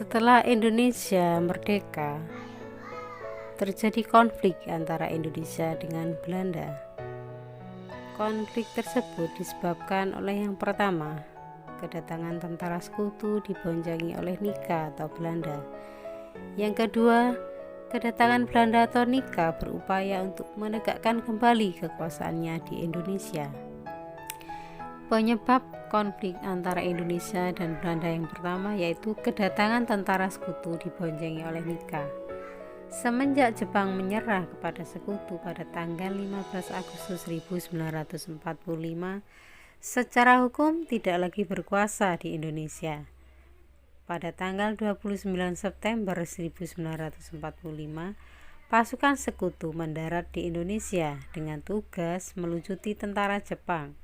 Setelah Indonesia merdeka, terjadi konflik antara Indonesia dengan Belanda. Konflik tersebut disebabkan oleh yang pertama, kedatangan tentara sekutu diboncengi oleh Nika atau Belanda. Yang kedua, kedatangan Belanda atau Nika berupaya untuk menegakkan kembali kekuasaannya di Indonesia. Penyebab konflik antara Indonesia dan Belanda yang pertama yaitu kedatangan tentara sekutu diboncengi oleh Nika. Semenjak Jepang menyerah kepada sekutu pada tanggal 15 Agustus 1945, secara hukum tidak lagi berkuasa di Indonesia. Pada tanggal 29 September 1945, pasukan sekutu mendarat di Indonesia dengan tugas melucuti tentara Jepang.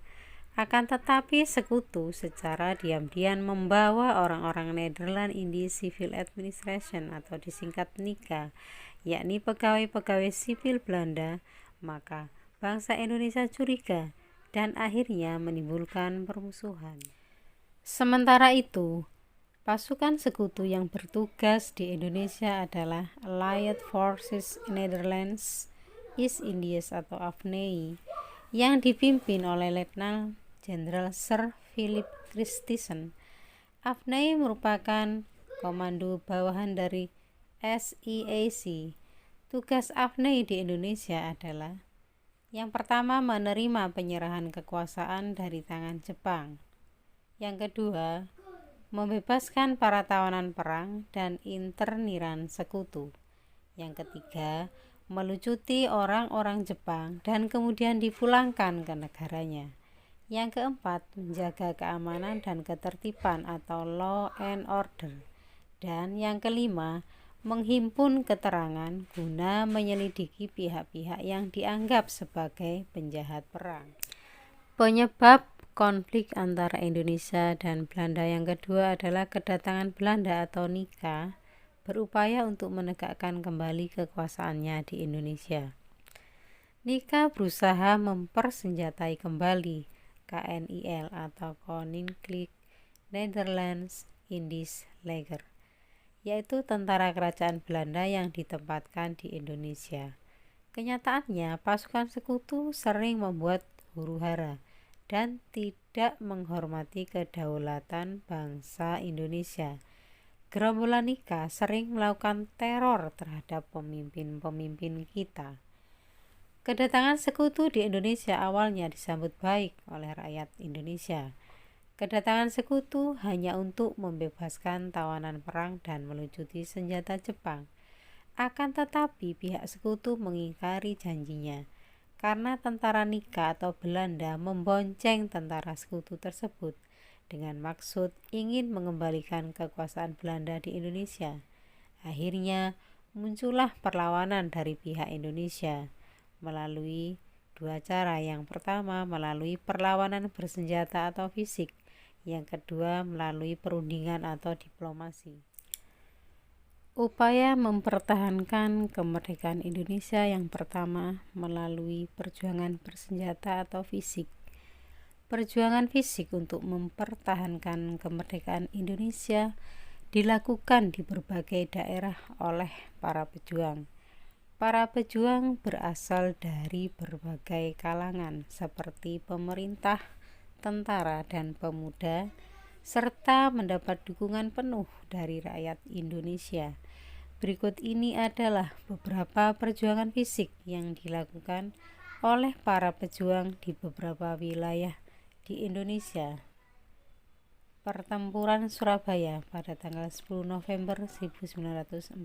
Akan tetapi sekutu secara diam-diam membawa orang-orang Netherlands Indies Civil Administration atau disingkat NICA, yakni pegawai-pegawai sipil Belanda, maka bangsa Indonesia curiga dan akhirnya menimbulkan permusuhan. Sementara itu, pasukan sekutu yang bertugas di Indonesia adalah Allied Forces Netherlands East Indies atau AFNI yang dipimpin oleh Letnan Jenderal Sir Philip Christison. AFNI merupakan komando bawahan dari SEAC. Tugas AFNI di Indonesia adalah yang pertama, menerima penyerahan kekuasaan dari tangan Jepang. Yang kedua, membebaskan para tawanan perang dan interniran sekutu. Yang ketiga, melucuti orang-orang Jepang dan kemudian dipulangkan ke negaranya. Yang keempat, menjaga keamanan dan ketertiban atau law and order. Dan yang kelima, menghimpun keterangan guna menyelidiki pihak-pihak yang dianggap sebagai penjahat perang. Penyebab konflik antara Indonesia dan Belanda yang kedua adalah kedatangan Belanda atau Nika berupaya untuk menegakkan kembali kekuasaannya di Indonesia. Nika berusaha mempersenjatai kembali KNIL atau Koninklijk Nederlands Indies Leger, yaitu tentara kerajaan Belanda yang ditempatkan di Indonesia. Kenyataannya, pasukan sekutu sering membuat huru-hara dan tidak menghormati kedaulatan bangsa Indonesia. Gerombolan Nika sering melakukan teror terhadap pemimpin-pemimpin kita. Kedatangan sekutu di Indonesia awalnya disambut baik oleh rakyat Indonesia. Kedatangan sekutu hanya untuk membebaskan tawanan perang dan melucuti senjata Jepang. Akan tetapi pihak sekutu mengingkari janjinya karena tentara Nika atau Belanda membonceng tentara sekutu tersebut dengan maksud ingin mengembalikan kekuasaan Belanda di Indonesia. Akhirnya muncullah perlawanan dari pihak Indonesia melalui dua cara. Yang pertama, melalui perlawanan bersenjata atau fisik. Yang kedua, melalui perundingan atau diplomasi. Upaya mempertahankan kemerdekaan Indonesia yang pertama melalui perjuangan bersenjata atau fisik. Perjuangan fisik untuk mempertahankan kemerdekaan Indonesia dilakukan di berbagai daerah oleh para pejuang. Para pejuang berasal dari berbagai kalangan seperti pemerintah, tentara, dan pemuda, serta mendapat dukungan penuh dari rakyat Indonesia. Berikut ini adalah beberapa perjuangan fisik yang dilakukan oleh para pejuang di beberapa wilayah di Indonesia. Pertempuran Surabaya pada tanggal 10 November 1945.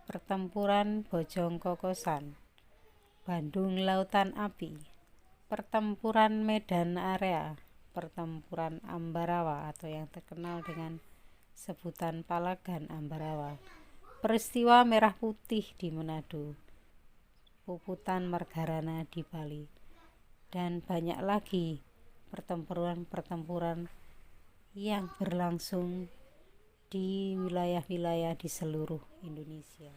Pertempuran Bojong Kokosan, Bandung Lautan Api, Pertempuran Medan Area, Pertempuran Ambarawa atau yang terkenal dengan sebutan Palagan Ambarawa, Peristiwa Merah Putih di Manado, Puputan Margarana di Bali, dan banyak lagi pertempuran-pertempuran yang berlangsung di wilayah-wilayah di seluruh Indonesia.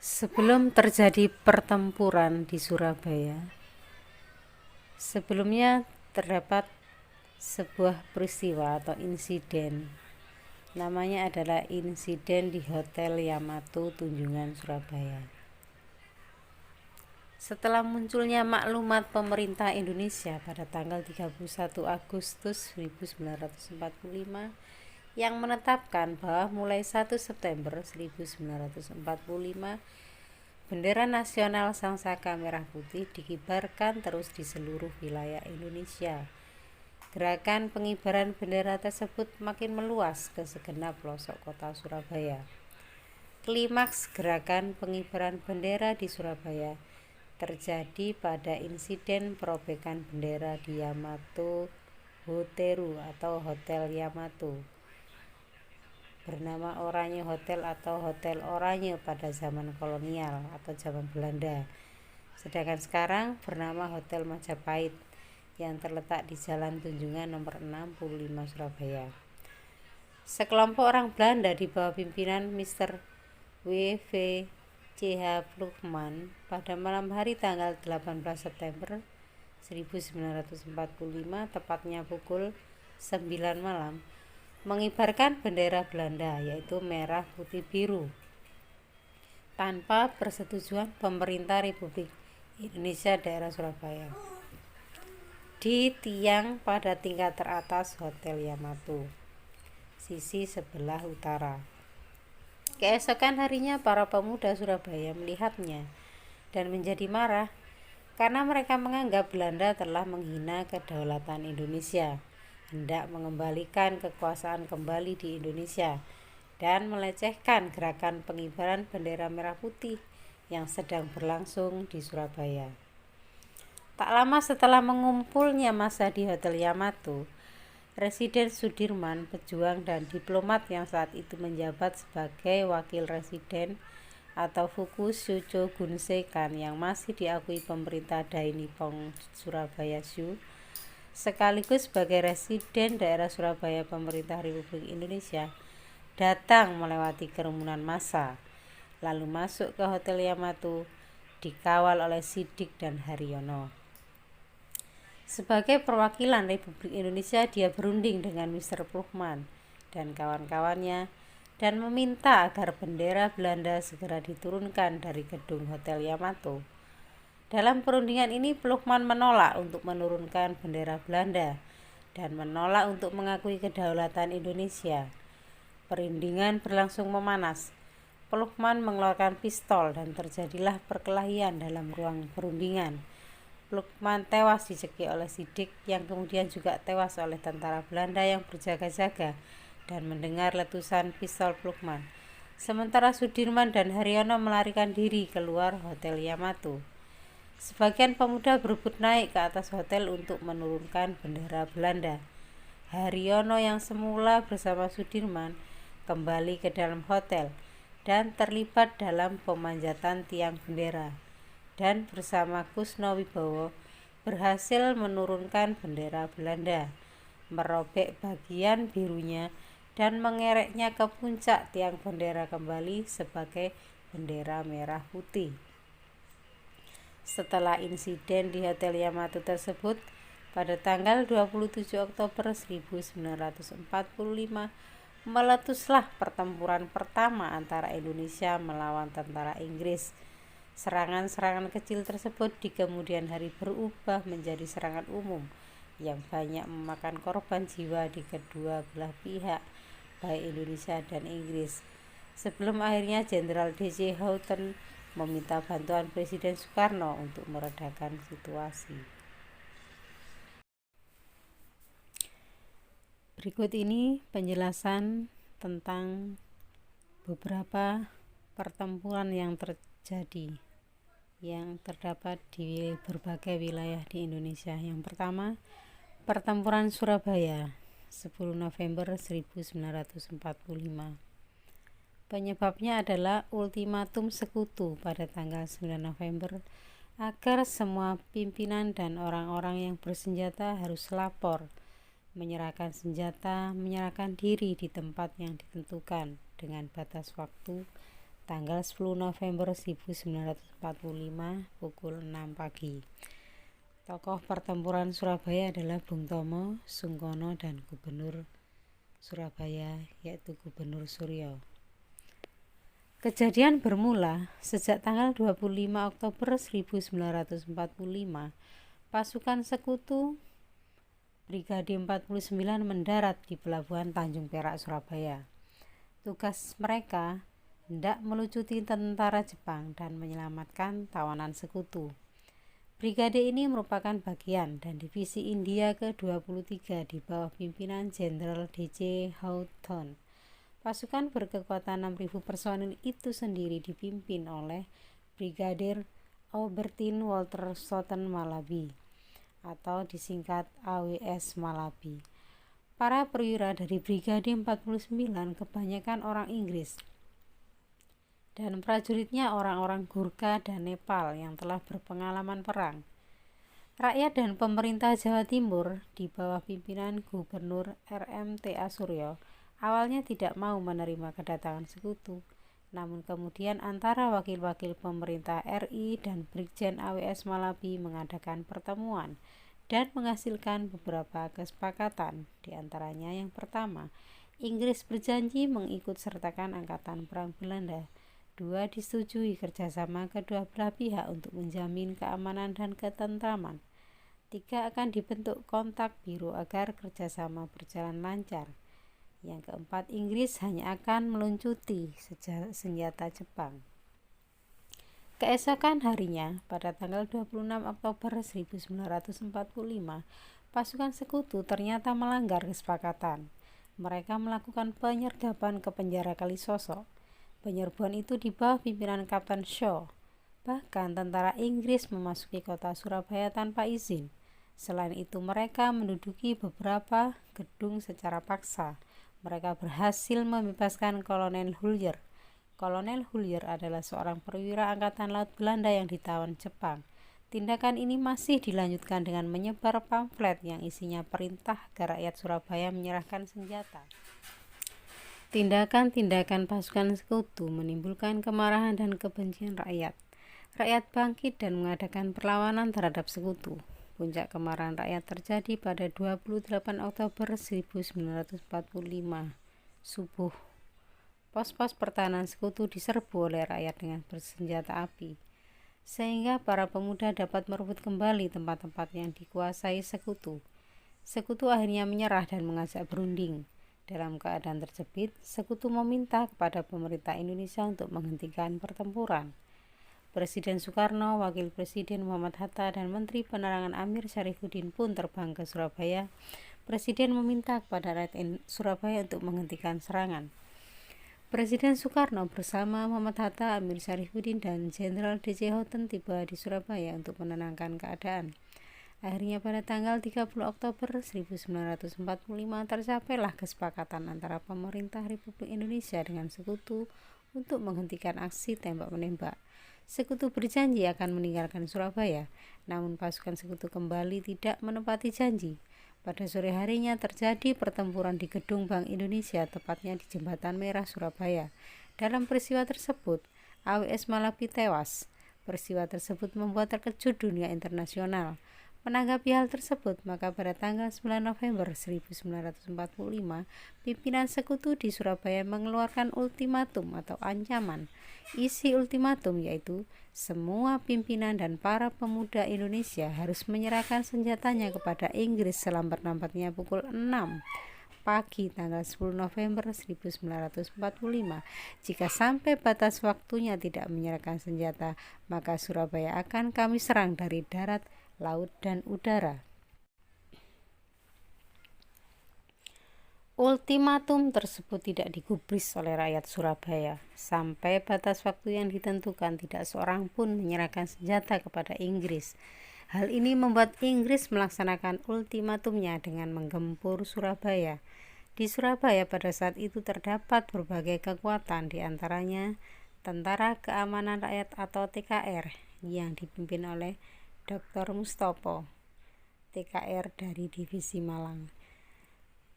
Sebelum terjadi pertempuran di Surabaya, sebelumnya terdapat sebuah peristiwa atau insiden Namanya adalah insiden di Hotel Yamato, Tunjungan, Surabaya. Setelah munculnya maklumat pemerintah Indonesia pada tanggal 31 Agustus 1945 yang menetapkan bahwa mulai 1 September 1945 bendera nasional Sangsaka Merah Putih dikibarkan terus di seluruh wilayah Indonesia. Gerakan pengibaran bendera tersebut makin meluas ke segenap pelosok kota Surabaya. Klimaks gerakan pengibaran bendera di Surabaya terjadi pada insiden perobekan bendera di Yamato Hoteru atau Hotel Yamato, bernama Oranye Hotel atau Hotel Oranye pada zaman kolonial atau zaman Belanda. Sedangkan sekarang bernama Hotel Majapahit yang terletak di Jalan Tunjungan nomor 65 Surabaya. Sekelompok orang Belanda di bawah pimpinan Mr. W.V. C.H. Vloekman pada malam hari tanggal 18 September 1945 tepatnya pukul 9 malam mengibarkan bendera Belanda yaitu merah putih biru tanpa persetujuan pemerintah Republik Indonesia daerah Surabaya di tiang pada tingkat teratas Hotel Yamato, sisi sebelah utara. Keesokan harinya para pemuda Surabaya melihatnya dan menjadi marah karena mereka menganggap Belanda telah menghina kedaulatan Indonesia, hendak mengembalikan kekuasaan kembali di Indonesia, dan melecehkan gerakan pengibaran bendera merah putih yang sedang berlangsung di Surabaya. Tak lama setelah mengumpulnya massa di Hotel Yamato, Residen Sudirman, pejuang dan diplomat yang saat itu menjabat sebagai wakil residen atau Fukushucho Gunsekan yang masih diakui pemerintah Dai Nippon Surabaya Shu, sekaligus sebagai residen daerah Surabaya pemerintah Republik Indonesia, datang melewati kerumunan massa, lalu masuk ke Hotel Yamato dikawal oleh Sidik dan Haryono. Sebagai perwakilan Republik Indonesia, dia berunding dengan Mr. Vloekman dan kawan-kawannya dan meminta agar bendera Belanda segera diturunkan dari gedung Hotel Yamato. Dalam perundingan ini, Vloekman menolak untuk menurunkan bendera Belanda dan menolak untuk mengakui kedaulatan Indonesia. Perundingan berlangsung memanas. Vloekman mengeluarkan pistol dan terjadilah perkelahian dalam ruang perundingan. Vloekman tewas dicekik oleh Sidik yang kemudian juga tewas oleh tentara Belanda yang berjaga-jaga dan mendengar letusan pistol Vloekman. Sementara Sudirman dan Haryono melarikan diri keluar Hotel Yamato. Sebagian pemuda berebut naik ke atas hotel untuk menurunkan bendera Belanda. Haryono yang semula bersama Sudirman kembali ke dalam hotel dan terlibat dalam pemanjatan tiang bendera, dan bersama Kusno Wibowo berhasil menurunkan bendera Belanda, merobek bagian birunya dan mengereknya ke puncak tiang bendera kembali sebagai bendera merah putih. Setelah insiden di Hotel Yamato tersebut, pada tanggal 27 Oktober 1945 meletuslah pertempuran pertama antara Indonesia melawan tentara Inggris. Serangan-serangan kecil tersebut di kemudian hari berubah menjadi serangan umum yang banyak memakan korban jiwa di kedua belah pihak, baik Indonesia dan Inggris. Sebelum akhirnya Jenderal D.C. Houghton meminta bantuan Presiden Soekarno untuk meredakan situasi. Berikut ini penjelasan tentang beberapa pertempuran yang terjadi yang terdapat di berbagai wilayah di Indonesia. Yang pertama, Pertempuran Surabaya 10 November 1945. Penyebabnya adalah ultimatum sekutu pada tanggal 9 November agar semua pimpinan dan orang-orang yang bersenjata harus lapor, menyerahkan senjata, menyerahkan diri di tempat yang ditentukan dengan batas waktu tanggal 10 November 1945 pukul 6 pagi. Tokoh pertempuran Surabaya adalah Bung Tomo, Sungkono, dan Gubernur Surabaya, yaitu Gubernur Suryo. Kejadian bermula sejak tanggal 25 Oktober 1945, pasukan sekutu Brigade 49 mendarat di Pelabuhan Tanjung Perak, Surabaya. Tugas mereka hendak melucuti tentara Jepang dan menyelamatkan tawanan sekutu. Brigade ini merupakan bagian dan divisi India ke-23 di bawah pimpinan Jenderal D.C. Houghton. Pasukan berkekuatan 6.000 personil itu sendiri dipimpin oleh Brigadir Aubertin Walter Stoughton Malabi atau disingkat AWS Malabi. Para perwira dari Brigade 49 kebanyakan orang Inggris dan prajuritnya orang-orang Gurkha dan Nepal yang telah berpengalaman perang. Rakyat dan pemerintah Jawa Timur di bawah pimpinan Gubernur R.M.T.A. Suryo awalnya tidak mau menerima kedatangan sekutu, namun kemudian antara wakil-wakil pemerintah RI dan Brigjen AWS Malabi mengadakan pertemuan dan menghasilkan beberapa kesepakatan. Di antaranya yang pertama, Inggris berjanji mengikut sertakan Angkatan Perang Belanda. 2. Disetujui kerjasama kedua belah pihak untuk menjamin keamanan dan ketentraman. 3. Akan dibentuk kontak biru agar kerjasama berjalan lancar. Yang keempat, Inggris hanya akan meluncuti senjata Jepang. Keesokan harinya, pada tanggal 26 Oktober 1945, pasukan sekutu ternyata melanggar kesepakatan. Mereka melakukan penyergapan ke penjara Kalisosok. Penyerbuan itu di bawah pimpinan Kapten Shaw. Bahkan tentara Inggris memasuki kota Surabaya tanpa izin. Selain itu, mereka menduduki beberapa gedung secara paksa. Mereka berhasil membebaskan Kolonel Hulyer. Kolonel Hulyer adalah seorang perwira Angkatan Laut Belanda yang ditawan Jepang. Tindakan ini masih dilanjutkan dengan menyebar pamflet yang isinya perintah agar rakyat Surabaya menyerahkan senjata. Tindakan-tindakan pasukan sekutu menimbulkan kemarahan dan kebencian rakyat. Rakyat bangkit dan mengadakan perlawanan terhadap sekutu. Puncak kemarahan rakyat terjadi pada 28 Oktober 1945 subuh. Pos-pos pertahanan sekutu diserbu oleh rakyat dengan bersenjata api, sehingga para pemuda dapat merebut kembali tempat-tempat yang dikuasai sekutu. Sekutu akhirnya menyerah dan mengajak berunding. Dalam keadaan terjepit, sekutu meminta kepada pemerintah Indonesia untuk menghentikan pertempuran. Presiden Soekarno, Wakil Presiden Muhammad Hatta, dan Menteri Penerangan Amir Syarifuddin pun terbang ke Surabaya. Presiden meminta kepada rakyat Surabaya untuk menghentikan serangan. Presiden Soekarno bersama Muhammad Hatta, Amir Syarifuddin, dan Jenderal D.C. Houghton tiba di Surabaya untuk menenangkan keadaan. Akhirnya pada tanggal 30 Oktober 1945 tercapailah kesepakatan antara pemerintah Republik Indonesia dengan sekutu untuk menghentikan aksi tembak-menembak. Sekutu berjanji akan meninggalkan Surabaya, namun pasukan sekutu kembali tidak menepati janji. Pada sore harinya terjadi pertempuran di Gedung Bank Indonesia, tepatnya di Jembatan Merah, Surabaya. Dalam peristiwa tersebut, AWS Malabi tewas. Peristiwa tersebut membuat terkejut dunia internasional. Menanggapi hal tersebut, maka pada tanggal 9 November 1945, pimpinan sekutu di Surabaya mengeluarkan ultimatum atau ancaman. Isi ultimatum yaitu semua pimpinan dan para pemuda Indonesia harus menyerahkan senjatanya kepada Inggris selambat-lambatnya pukul 6 pagi tanggal 10 November 1945. Jika sampai batas waktunya tidak menyerahkan senjata, maka Surabaya akan kami serang dari darat, laut, dan udara. Ultimatum tersebut tidak digubris oleh rakyat Surabaya. Sampai batas waktu yang ditentukan, tidak seorang pun menyerahkan senjata kepada Inggris. Hal ini membuat Inggris melaksanakan ultimatumnya dengan menggempur Surabaya. Di Surabaya pada saat itu terdapat berbagai kekuatan, di antaranya Tentara Keamanan Rakyat atau TKR yang dipimpin oleh Dr. Mustopo, TKR dari Divisi Malang.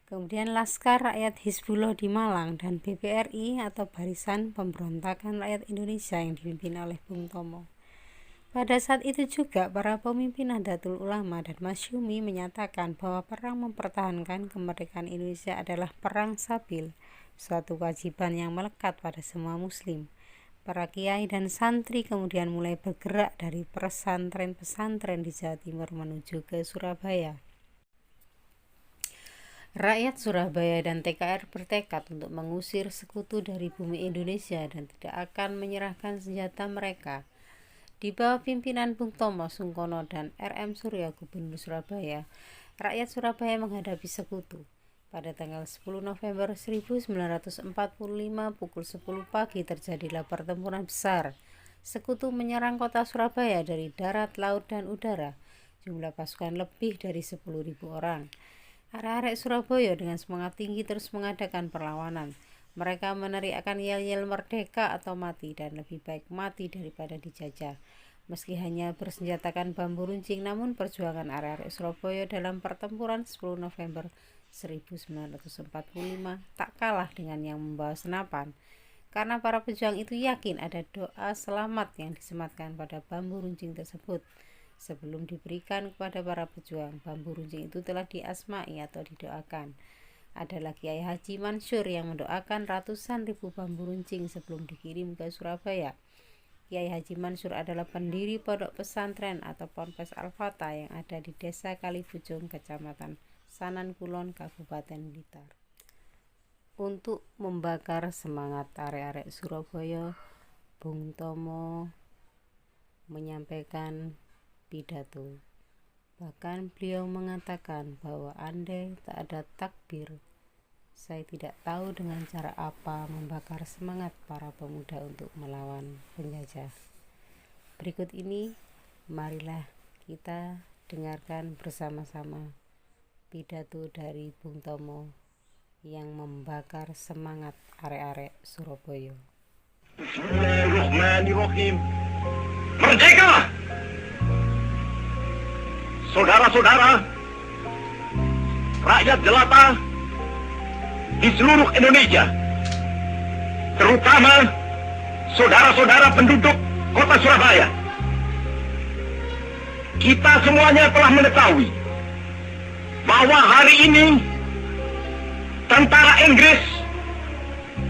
Kemudian Laskar Rakyat Hizbullah di Malang dan BPRI atau Barisan Pemberontakan Rakyat Indonesia yang dipimpin oleh Bung Tomo. Pada saat itu juga para pemimpin Nahdlatul Ulama dan Masyumi menyatakan bahwa perang mempertahankan kemerdekaan Indonesia adalah perang sabil, suatu kewajiban yang melekat pada semua muslim. Para kiai dan santri kemudian mulai bergerak dari pesantren-pesantren di Jawa Timur menuju ke Surabaya. Rakyat Surabaya dan TKR bertekad untuk mengusir sekutu dari bumi Indonesia dan tidak akan menyerahkan senjata mereka. Di bawah pimpinan Bung Tomo Sungkono dan R.M. Surya, Gubernur Surabaya, rakyat Surabaya menghadapi sekutu. Pada tanggal 10 November 1945 pukul 10 pagi terjadilah pertempuran besar. Sekutu menyerang kota Surabaya dari darat, laut, dan udara. Jumlah pasukan lebih dari 10.000 orang. Arek-arek Surabaya dengan semangat tinggi terus mengadakan perlawanan. Mereka meneriakkan yel-yel merdeka atau mati, dan lebih baik mati daripada dijajah. Meski hanya bersenjatakan bambu runcing, namun perjuangan arek-arek Surabaya dalam pertempuran 10 November 1945 tak kalah dengan yang membawa senapan. Karena para pejuang itu yakin ada doa selamat yang disematkan pada bambu runcing tersebut. Sebelum diberikan kepada para pejuang, bambu runcing itu telah diasmai atau didoakan. Adalah Kiai Haji Mansur yang mendoakan ratusan ribu bambu runcing sebelum dikirim ke Surabaya. Kiai Haji Mansur adalah pendiri pondok pesantren atau Ponpes Al-Fatah yang ada di Desa Kalibujung, Kecamatan Sanan Kulon, Kabupaten Blitar. Untuk membakar semangat arek-arek Surabaya, Bung Tomo menyampaikan pidato. Bahkan beliau mengatakan bahwa andai tak ada takbir, saya tidak tahu dengan cara apa membakar semangat para pemuda untuk melawan penjajah. Berikut ini, marilah kita dengarkan bersama-sama pidato dari Bung Tomo yang membakar semangat arek-arek Surabaya. Bismillahirrahmanirrahim. Merdeka! Saudara-saudara, rakyat jelata di seluruh Indonesia, terutama saudara-saudara penduduk kota Surabaya, kita semuanya telah mengetahui bahwa hari ini tentara Inggris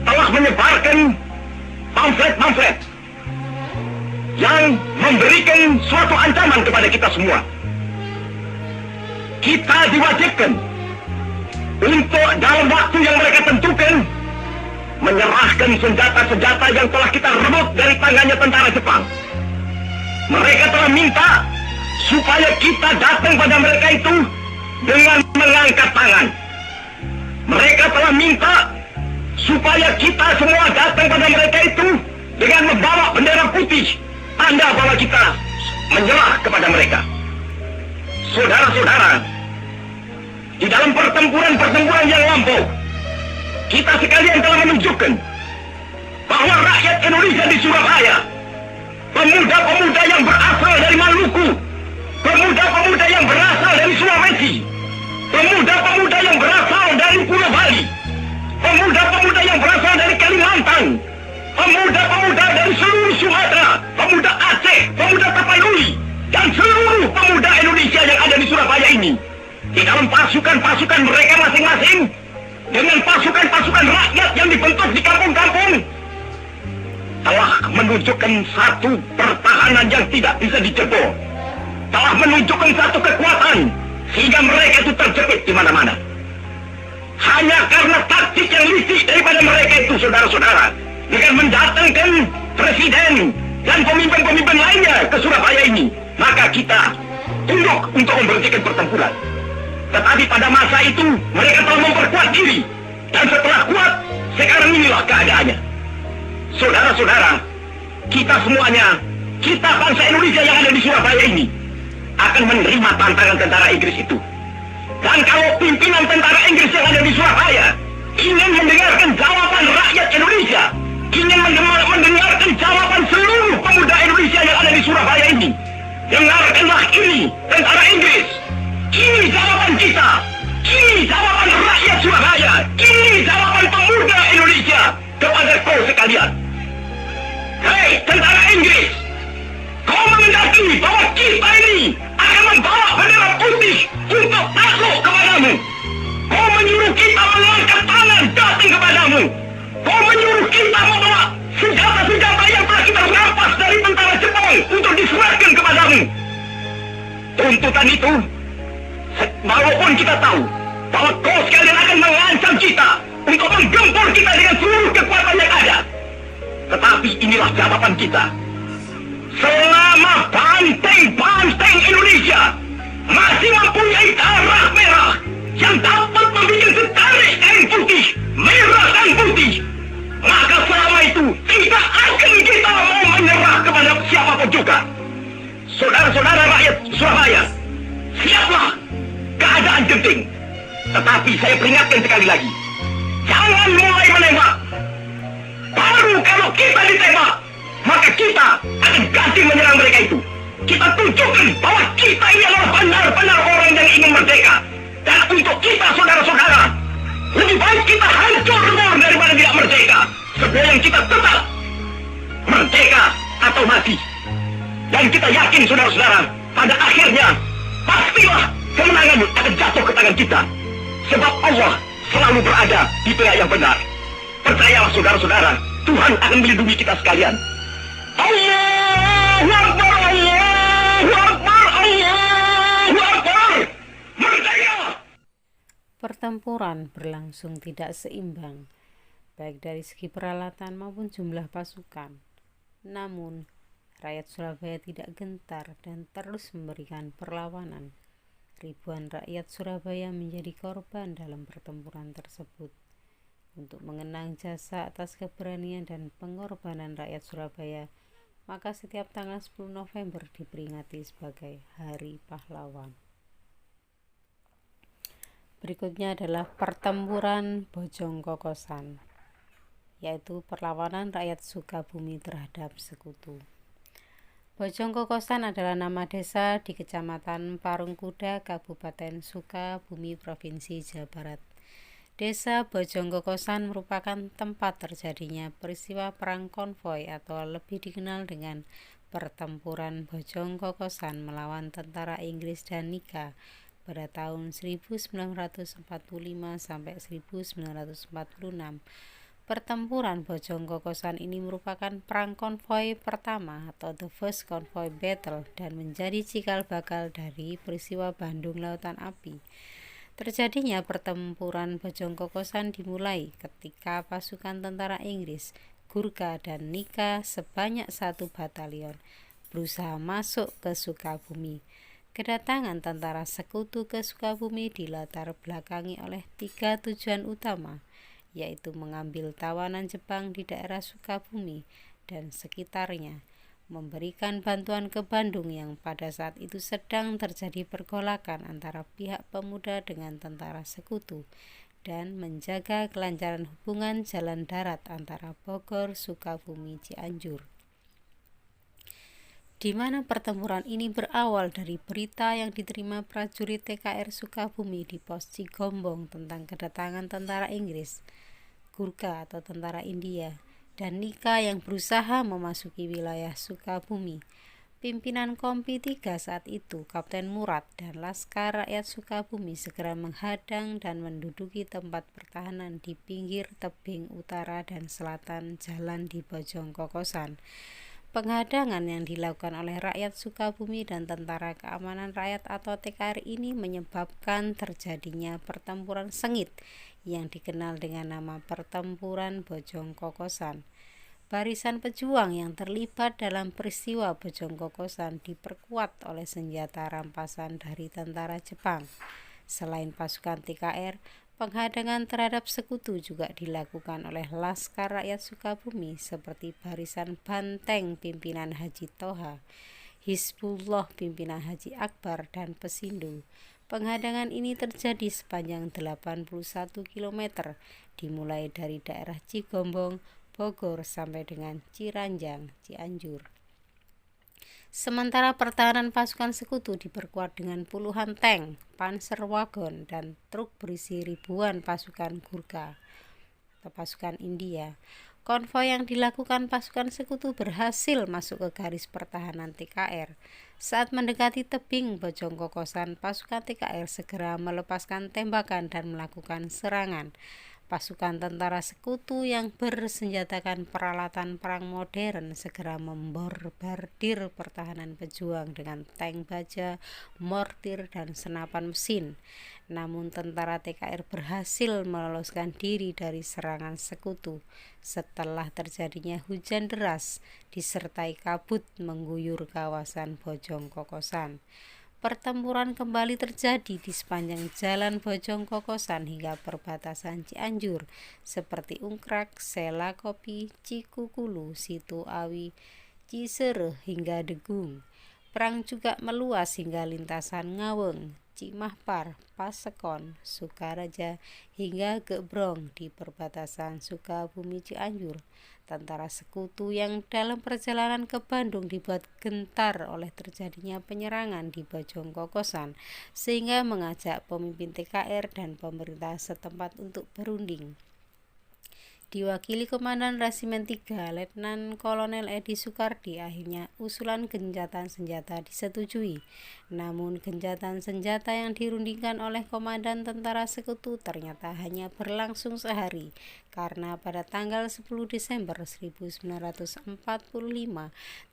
telah menyebarkan pamflet-pamflet yang memberikan suatu ancaman kepada kita semua. Kita diwajibkan untuk dalam waktu yang mereka tentukan menyerahkan senjata-senjata yang telah kita rebut dari tangannya tentara Jepang. Mereka telah minta supaya kita datang pada mereka itu dengan mengangkat tangan. Mereka telah minta supaya kita semua datang pada mereka itu dengan membawa bendera putih, tanda bahwa kita menyerah kepada mereka. Saudara-saudara, di dalam pertempuran-pertempuran yang lampau, kita sekalian telah menunjukkan bahwa rakyat Indonesia di Surabaya, pemuda-pemuda yang berasal dari Maluku, pemuda-pemuda yang berasal dari Sulawesi, pemuda-pemuda yang berasal dari Pulau Bali, pemuda-pemuda yang berasal dari Kalimantan, pemuda-pemuda dari seluruh Sumatera, pemuda Aceh, pemuda Tapanuli, dan seluruh pemuda Indonesia yang ada di Surabaya ini, di dalam pasukan-pasukan mereka masing-masing, dengan pasukan-pasukan rakyat yang dibentuk di kampung-kampung, telah menunjukkan satu pertahanan yang tidak bisa dijebol, telah menunjukkan satu kekuatan sehingga mereka itu terjepit di mana-mana. Hanya karena taktik yang licik daripada mereka itu, saudara-saudara, dengan mendatangkan presiden dan pemimpin-pemimpin lainnya ke Surabaya ini, maka kita tunduk untuk memberhentikan pertempuran. Tetapi pada masa itu mereka telah memperkuat diri, dan setelah kuat, sekarang inilah keadaannya. Saudara-saudara, kita semuanya, kita bangsa Indonesia yang ada di Surabaya ini, akan menerima tantangan tentara Inggris itu. Dan kalau pimpinan tentara Inggris yang ada di Surabaya ingin mendengarkan jawaban rakyat Indonesia, ingin mendengarkan jawaban seluruh pemuda Indonesia yang ada di Surabaya ini, dengarkanlah ini tentara Inggris. Ini jawaban kita, ini jawaban rakyat Surabaya, ini jawaban pemuda Indonesia kepada kau sekalian. Hei tentara Inggris, kau Kau mengendaki bahwa kita ini akan membawa bendera putih untuk takluk kepadamu. Kau menyuruh kita mengangkat tangan datang kepadamu. Kau menyuruh kita membawa senjata-senjata yang telah kita rampas dari tentara Jepang untuk diserahkan kepadamu. Tuntutan itu, walaupun kita tahu bahwa kau sekalian akan mengancam kita untuk menggempur kita dengan seluruh kekuatan yang ada. Tetapi inilah jawaban kita. Selama banteng-banteng Indonesia masih mempunyai darah merah yang dapat membuat setarik kain putih, merah dan putih, maka selama itu tidak akan kita mau menyerah kepada siapapun juga. Saudara-saudara rakyat Surabaya, siaplah, keadaan genting. Tetapi saya peringatkan sekali lagi, jangan mulai menembak. Baru kalau kita ditembak, maka kita akan ganti menyerang mereka itu. Kita tunjukkan bahwa kita ini adalah benar-benar orang yang ingin merdeka. Dan untuk kita, saudara-saudara, lebih baik kita hancur daripada tidak merdeka, sebelum kita tetap merdeka atau mati. Dan kita yakin, saudara-saudara, pada akhirnya pastilah kemenangan akan jatuh ke tangan kita. Sebab Allah selalu berada di pihak yang benar. Percayalah, saudara-saudara, Tuhan akan melindungi kita sekalian. Allahu Akbar, Allahu Akbar, Allahu Akbar. Merdeka! Pertempuran berlangsung tidak seimbang, baik dari segi peralatan maupun jumlah pasukan. Namun, rakyat Surabaya tidak gentar dan terus memberikan perlawanan. Ribuan rakyat Surabaya menjadi korban dalam pertempuran tersebut. Untuk mengenang jasa atas keberanian dan pengorbanan rakyat Surabaya, maka setiap tanggal 10 November diperingati sebagai Hari Pahlawan. Berikutnya adalah pertempuran Bojong Kokosan, yaitu perlawanan rakyat Sukabumi terhadap sekutu. Bojong Kokosan adalah nama desa di Kecamatan Parungkuda, Kabupaten Sukabumi, Provinsi Jawa Barat. Desa Bojong Kokosan merupakan tempat terjadinya peristiwa perang konvoi atau lebih dikenal dengan Pertempuran Bojong Kokosan melawan tentara Inggris dan Nika pada tahun 1945 sampai 1946. Pertempuran Bojong Kokosan ini merupakan perang konvoi pertama atau the first convoy battle dan menjadi cikal bakal dari peristiwa Bandung Lautan Api. Terjadinya pertempuran Bojong Kokosan dimulai ketika pasukan tentara Inggris, Gurkha dan Nika sebanyak 1 batalion berusaha masuk ke Sukabumi. Kedatangan tentara sekutu ke Sukabumi dilatar belakangi oleh 3 tujuan utama, yaitu mengambil tawanan Jepang di daerah Sukabumi dan sekitarnya, memberikan bantuan ke Bandung yang pada saat itu sedang terjadi pergolakan antara pihak pemuda dengan tentara sekutu, dan menjaga kelancaran hubungan jalan darat antara Bogor, Sukabumi, Cianjur. Di mana pertempuran ini berawal dari berita yang diterima prajurit TKR Sukabumi di pos Cigombong tentang kedatangan tentara Inggris, Gurkha atau tentara India, dan Nika yang berusaha memasuki wilayah Sukabumi. Pimpinan Kompi 3 saat itu, Kapten Murad dan Laskar Rakyat Sukabumi segera menghadang dan menduduki tempat pertahanan di pinggir tebing utara dan selatan jalan di Bojong Kokosan. Penghadangan yang dilakukan oleh rakyat Sukabumi dan Tentara Keamanan Rakyat atau TKR ini menyebabkan terjadinya pertempuran sengit yang dikenal dengan nama Pertempuran Bojong Kokosan. Barisan pejuang yang terlibat dalam peristiwa Bojong Kokosan diperkuat oleh senjata rampasan dari tentara Jepang. Selain pasukan TKR, penghadangan terhadap sekutu juga dilakukan oleh Laskar Rakyat Sukabumi seperti Barisan Banteng pimpinan Haji Toha, Hizbullah pimpinan Haji Akbar, dan Pesindo. Penghadangan ini terjadi sepanjang 81 km, dimulai dari daerah Cigombong, Bogor sampai dengan Ciranjang, Cianjur. Sementara pertahanan pasukan sekutu diperkuat dengan puluhan tank, panserwagon, dan truk berisi ribuan pasukan Gurkha atau pasukan India. Konvoi yang dilakukan pasukan sekutu berhasil masuk ke garis pertahanan TKR. Saat mendekati tebing Bojong-Kokosan, pasukan TKR segera melepaskan tembakan dan melakukan serangan. Pasukan tentara sekutu yang bersenjatakan peralatan perang modern segera membombardir pertahanan pejuang dengan tank baja, mortir, dan senapan mesin. Namun tentara TKR berhasil meloloskan diri dari serangan sekutu setelah terjadinya hujan deras disertai kabut mengguyur kawasan Bojong-Kokosan. Pertempuran kembali terjadi di sepanjang jalan Bojong-Kokosan hingga perbatasan Cianjur seperti Ungkrak, Sela Kopi, Cikukulu, Situ Awi, Cisereh hingga Degung. Perang juga meluas hingga lintasan Ngaweng, Cimahpar, Pasekon, Sukaraja hingga Gebrong di perbatasan Sukabumi Cianjur. Tentara sekutu yang dalam perjalanan ke Bandung dibuat gentar oleh terjadinya penyerangan di Bojong-Kokosan sehingga mengajak pemimpin TKR dan pemerintah setempat untuk berunding. Diwakili Komandan Resimen 3, Letnan Kolonel Edi Sukardi, akhirnya usulan gencatan senjata disetujui. Namun gencatan senjata yang dirundingkan oleh Komandan Tentara Sekutu ternyata hanya berlangsung sehari, karena pada tanggal 10 Desember 1945,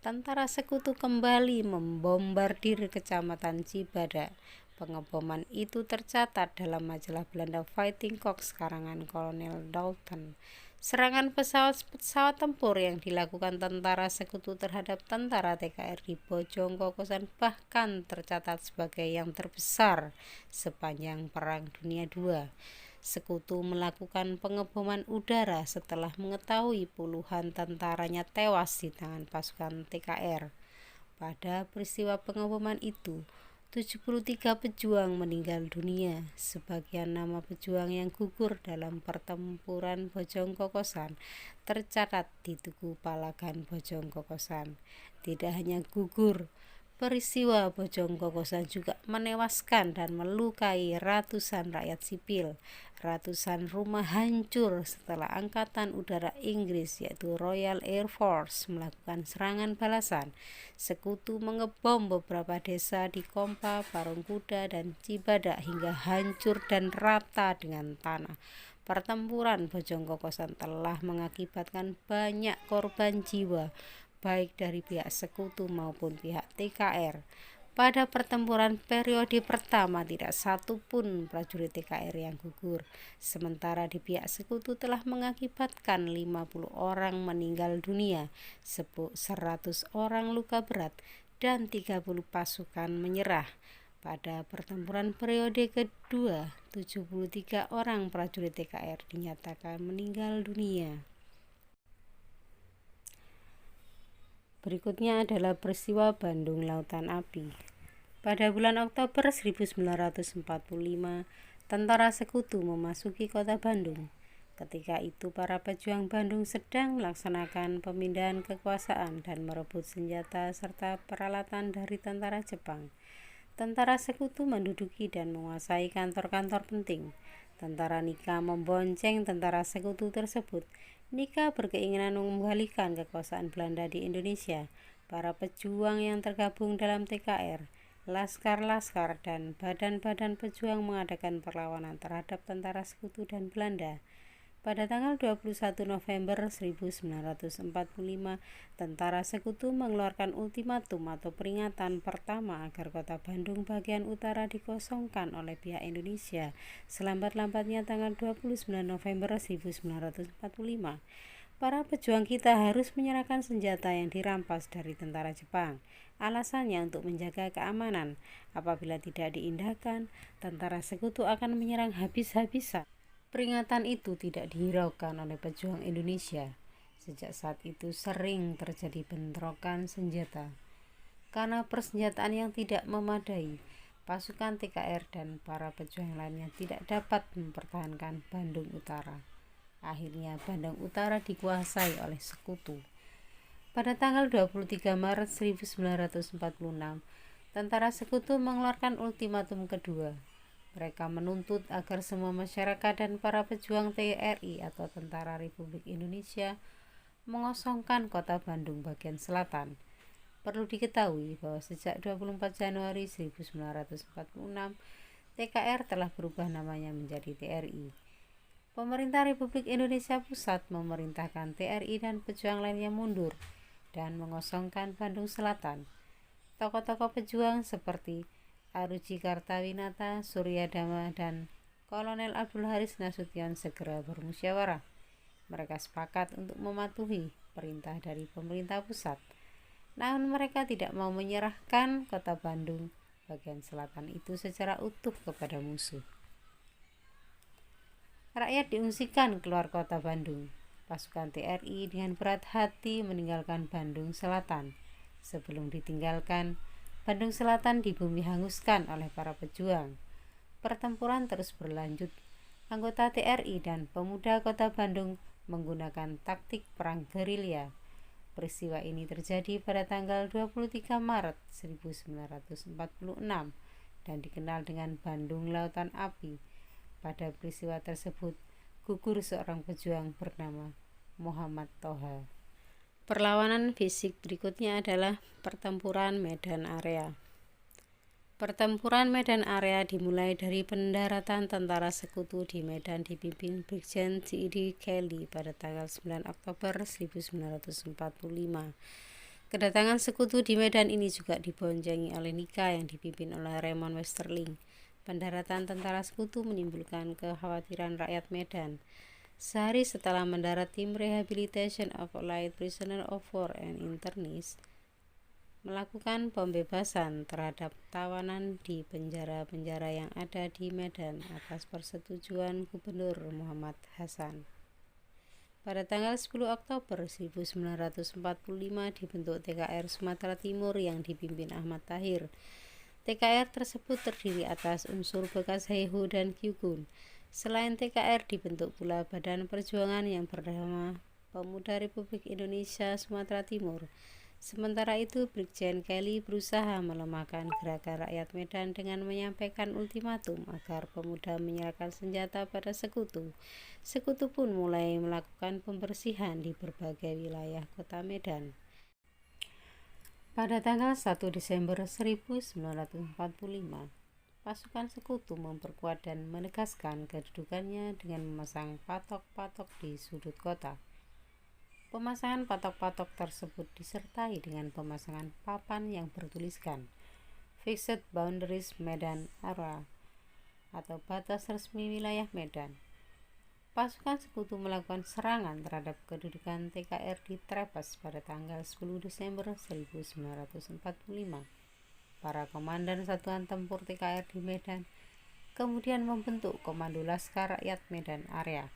Tentara Sekutu kembali membombardir Kecamatan Cibadak. Pengeboman itu tercatat dalam majalah Belanda Fighting Cocks karangan Kolonel Dalton. Serangan pesawat tempur yang dilakukan tentara sekutu terhadap tentara TKR di Bojong-Kokosan bahkan tercatat sebagai yang terbesar sepanjang Perang Dunia II. Sekutu melakukan pengeboman udara setelah mengetahui puluhan tentaranya tewas di tangan pasukan TKR. Pada peristiwa pengeboman itu, 73 pejuang meninggal dunia. Sebagian nama pejuang yang gugur dalam pertempuran Bojong-Kokosan tercatat di Tugu Palagan Bojong-Kokosan. Tidak hanya gugur, peristiwa Bojong-Kokosan juga menewaskan dan melukai ratusan rakyat sipil. Ratusan rumah hancur setelah Angkatan Udara Inggris yaitu Royal Air Force melakukan serangan balasan. Sekutu mengebom beberapa desa di Kompa, Parungkuda, dan Cibadak hingga hancur dan rata dengan tanah. Pertempuran Bojong-Kokosan telah mengakibatkan banyak korban jiwa, baik dari pihak sekutu maupun pihak TKR. Pada pertempuran periode pertama tidak satu pun prajurit TKR yang gugur, sementara di pihak sekutu telah mengakibatkan 50 orang meninggal dunia, 100 orang luka berat, dan 30 pasukan menyerah. Pada pertempuran periode kedua, 73 orang prajurit TKR dinyatakan meninggal dunia. Berikutnya adalah peristiwa Bandung Lautan Api. Pada bulan Oktober 1945, tentara sekutu memasuki kota Bandung. Ketika itu para pejuang Bandung sedang melaksanakan pemindahan kekuasaan dan merebut senjata serta peralatan dari tentara Jepang. Tentara sekutu menduduki dan menguasai kantor-kantor penting. Tentara Nika membonceng tentara sekutu tersebut. Nika berkeinginan mengembalikan kekuasaan Belanda di Indonesia. Para pejuang yang tergabung dalam TKR, laskar-laskar, dan badan-badan pejuang mengadakan perlawanan terhadap tentara sekutu dan Belanda. Pada tanggal 21 November 1945, tentara sekutu mengeluarkan ultimatum atau peringatan pertama agar kota Bandung bagian utara dikosongkan oleh pihak Indonesia selambat-lambatnya tanggal 29 November 1945. Para pejuang kita harus menyerahkan senjata yang dirampas dari tentara Jepang. Alasannya untuk menjaga keamanan. Apabila tidak diindahkan, tentara sekutu akan menyerang habis-habisan. Peringatan itu tidak dihiraukan oleh pejuang Indonesia. Sejak saat itu sering terjadi bentrokan senjata. Karena persenjataan yang tidak memadai, pasukan TKR dan para pejuang lainnya tidak dapat mempertahankan Bandung Utara. Akhirnya Bandung Utara dikuasai oleh sekutu. Pada tanggal 23 Maret 1946, tentara sekutu mengeluarkan ultimatum kedua. Mereka menuntut agar semua masyarakat dan para pejuang TRI atau Tentara Republik Indonesia mengosongkan kota Bandung bagian selatan. Perlu diketahui bahwa sejak 24 Januari 1946, TKR telah berubah namanya menjadi TRI. Pemerintah Republik Indonesia Pusat memerintahkan TRI dan pejuang lainnya mundur dan mengosongkan Bandung Selatan. Tokoh-tokoh pejuang seperti Aruji Kartawinata, Surya Dhamma, dan Kolonel Abdul Haris Nasution segera bermusyawarah. Mereka sepakat untuk mematuhi perintah dari pemerintah pusat. Namun mereka tidak mau menyerahkan kota Bandung bagian selatan itu secara utuh kepada musuh. Rakyat diungsikan keluar kota Bandung. Pasukan TRI dengan berat hati meninggalkan Bandung Selatan. Sebelum ditinggalkan, Bandung Selatan dibumi hanguskan oleh para pejuang. Pertempuran terus berlanjut. Anggota TRI dan pemuda kota Bandung menggunakan taktik perang gerilya. Peristiwa ini terjadi pada tanggal 23 Maret 1946 dan dikenal dengan Bandung Lautan Api. Pada peristiwa tersebut, gugur seorang pejuang bernama Muhammad Toha. Perlawanan fisik berikutnya adalah pertempuran medan area. Pertempuran medan area dimulai dari pendaratan tentara sekutu di Medan dipimpin Brigjen J.D. Kelly pada tanggal 9 Oktober 1945. Kedatangan sekutu di Medan ini juga diboncengi oleh Nika yang dipimpin oleh Raymond Westerling. Pendaratan tentara sekutu menimbulkan kekhawatiran rakyat Medan. Sehari setelah mendarat, tim Rehabilitation of Allied Prisoner of War and Internees melakukan pembebasan terhadap tawanan di penjara-penjara yang ada di Medan atas persetujuan Gubernur Muhammad Hasan. Pada tanggal 10 Oktober 1945 dibentuk TKR Sumatera Timur yang dipimpin Ahmad Tahir. TKR tersebut terdiri atas unsur bekas Heihu dan Kyukun. Selain TKR dibentuk pula Badan Perjuangan yang bernama Pemuda Republik Indonesia Sumatera Timur. Sementara itu, Brigjen Kelly berusaha melemahkan gerakan rakyat Medan dengan menyampaikan ultimatum agar pemuda menyerahkan senjata pada sekutu. Sekutu pun mulai melakukan pembersihan di berbagai wilayah kota Medan. Pada tanggal 1 Desember 1945, pasukan sekutu memperkuat dan menegaskan kedudukannya dengan memasang patok-patok di sudut kota. Pemasangan patok-patok tersebut disertai dengan pemasangan papan yang bertuliskan Fixed Boundaries Medan Area atau batas resmi wilayah Medan. Pasukan sekutu melakukan serangan terhadap kedudukan TKR di Trepes pada tanggal 10 Desember 1945. Para komandan satuan tempur TKR di Medan kemudian membentuk Komando Laskar Rakyat Medan Area.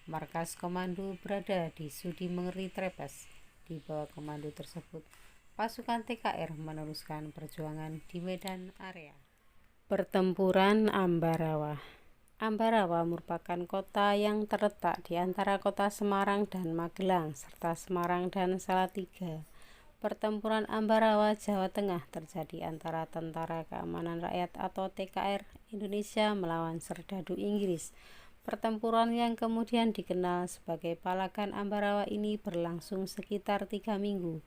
Markas komando berada di Sudi Mengeri Trepes. Di bawah komando tersebut, pasukan TKR meneruskan perjuangan di Medan Area. Pertempuran Ambarawa. Ambarawa merupakan kota yang terletak di antara kota Semarang dan Magelang serta Semarang dan Salatiga. Pertempuran Ambarawa, Jawa Tengah terjadi antara Tentara Keamanan Rakyat atau TKR Indonesia melawan serdadu Inggris. Pertempuran yang kemudian dikenal sebagai Palagan Ambarawa ini berlangsung sekitar 3 minggu,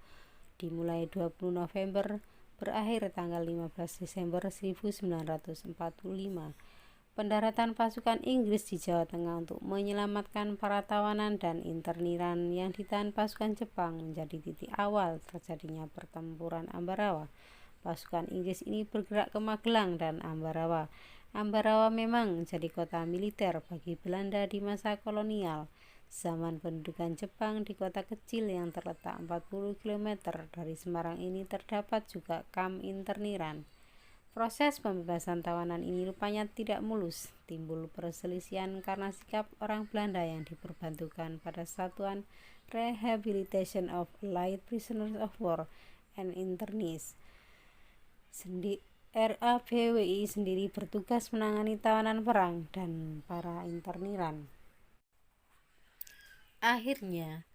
dimulai 20 November, berakhir tanggal 15 Desember 1945. Pendaratan pasukan Inggris di Jawa Tengah untuk menyelamatkan para tawanan dan interniran yang ditahan pasukan Jepang menjadi titik awal terjadinya pertempuran Ambarawa. Pasukan Inggris ini bergerak ke Magelang dan Ambarawa. Ambarawa memang menjadi kota militer bagi Belanda di masa kolonial. Zaman pendudukan Jepang di kota kecil yang terletak 40 km dari Semarang ini terdapat juga kamp interniran. Proses pembebasan tawanan ini rupanya tidak mulus, timbul perselisihan karena sikap orang Belanda yang diperbantukan pada Satuan Rehabilitation of Allied Prisoners of War and Internees. RABWI sendiri bertugas menangani tawanan perang dan para interniran. Akhirnya,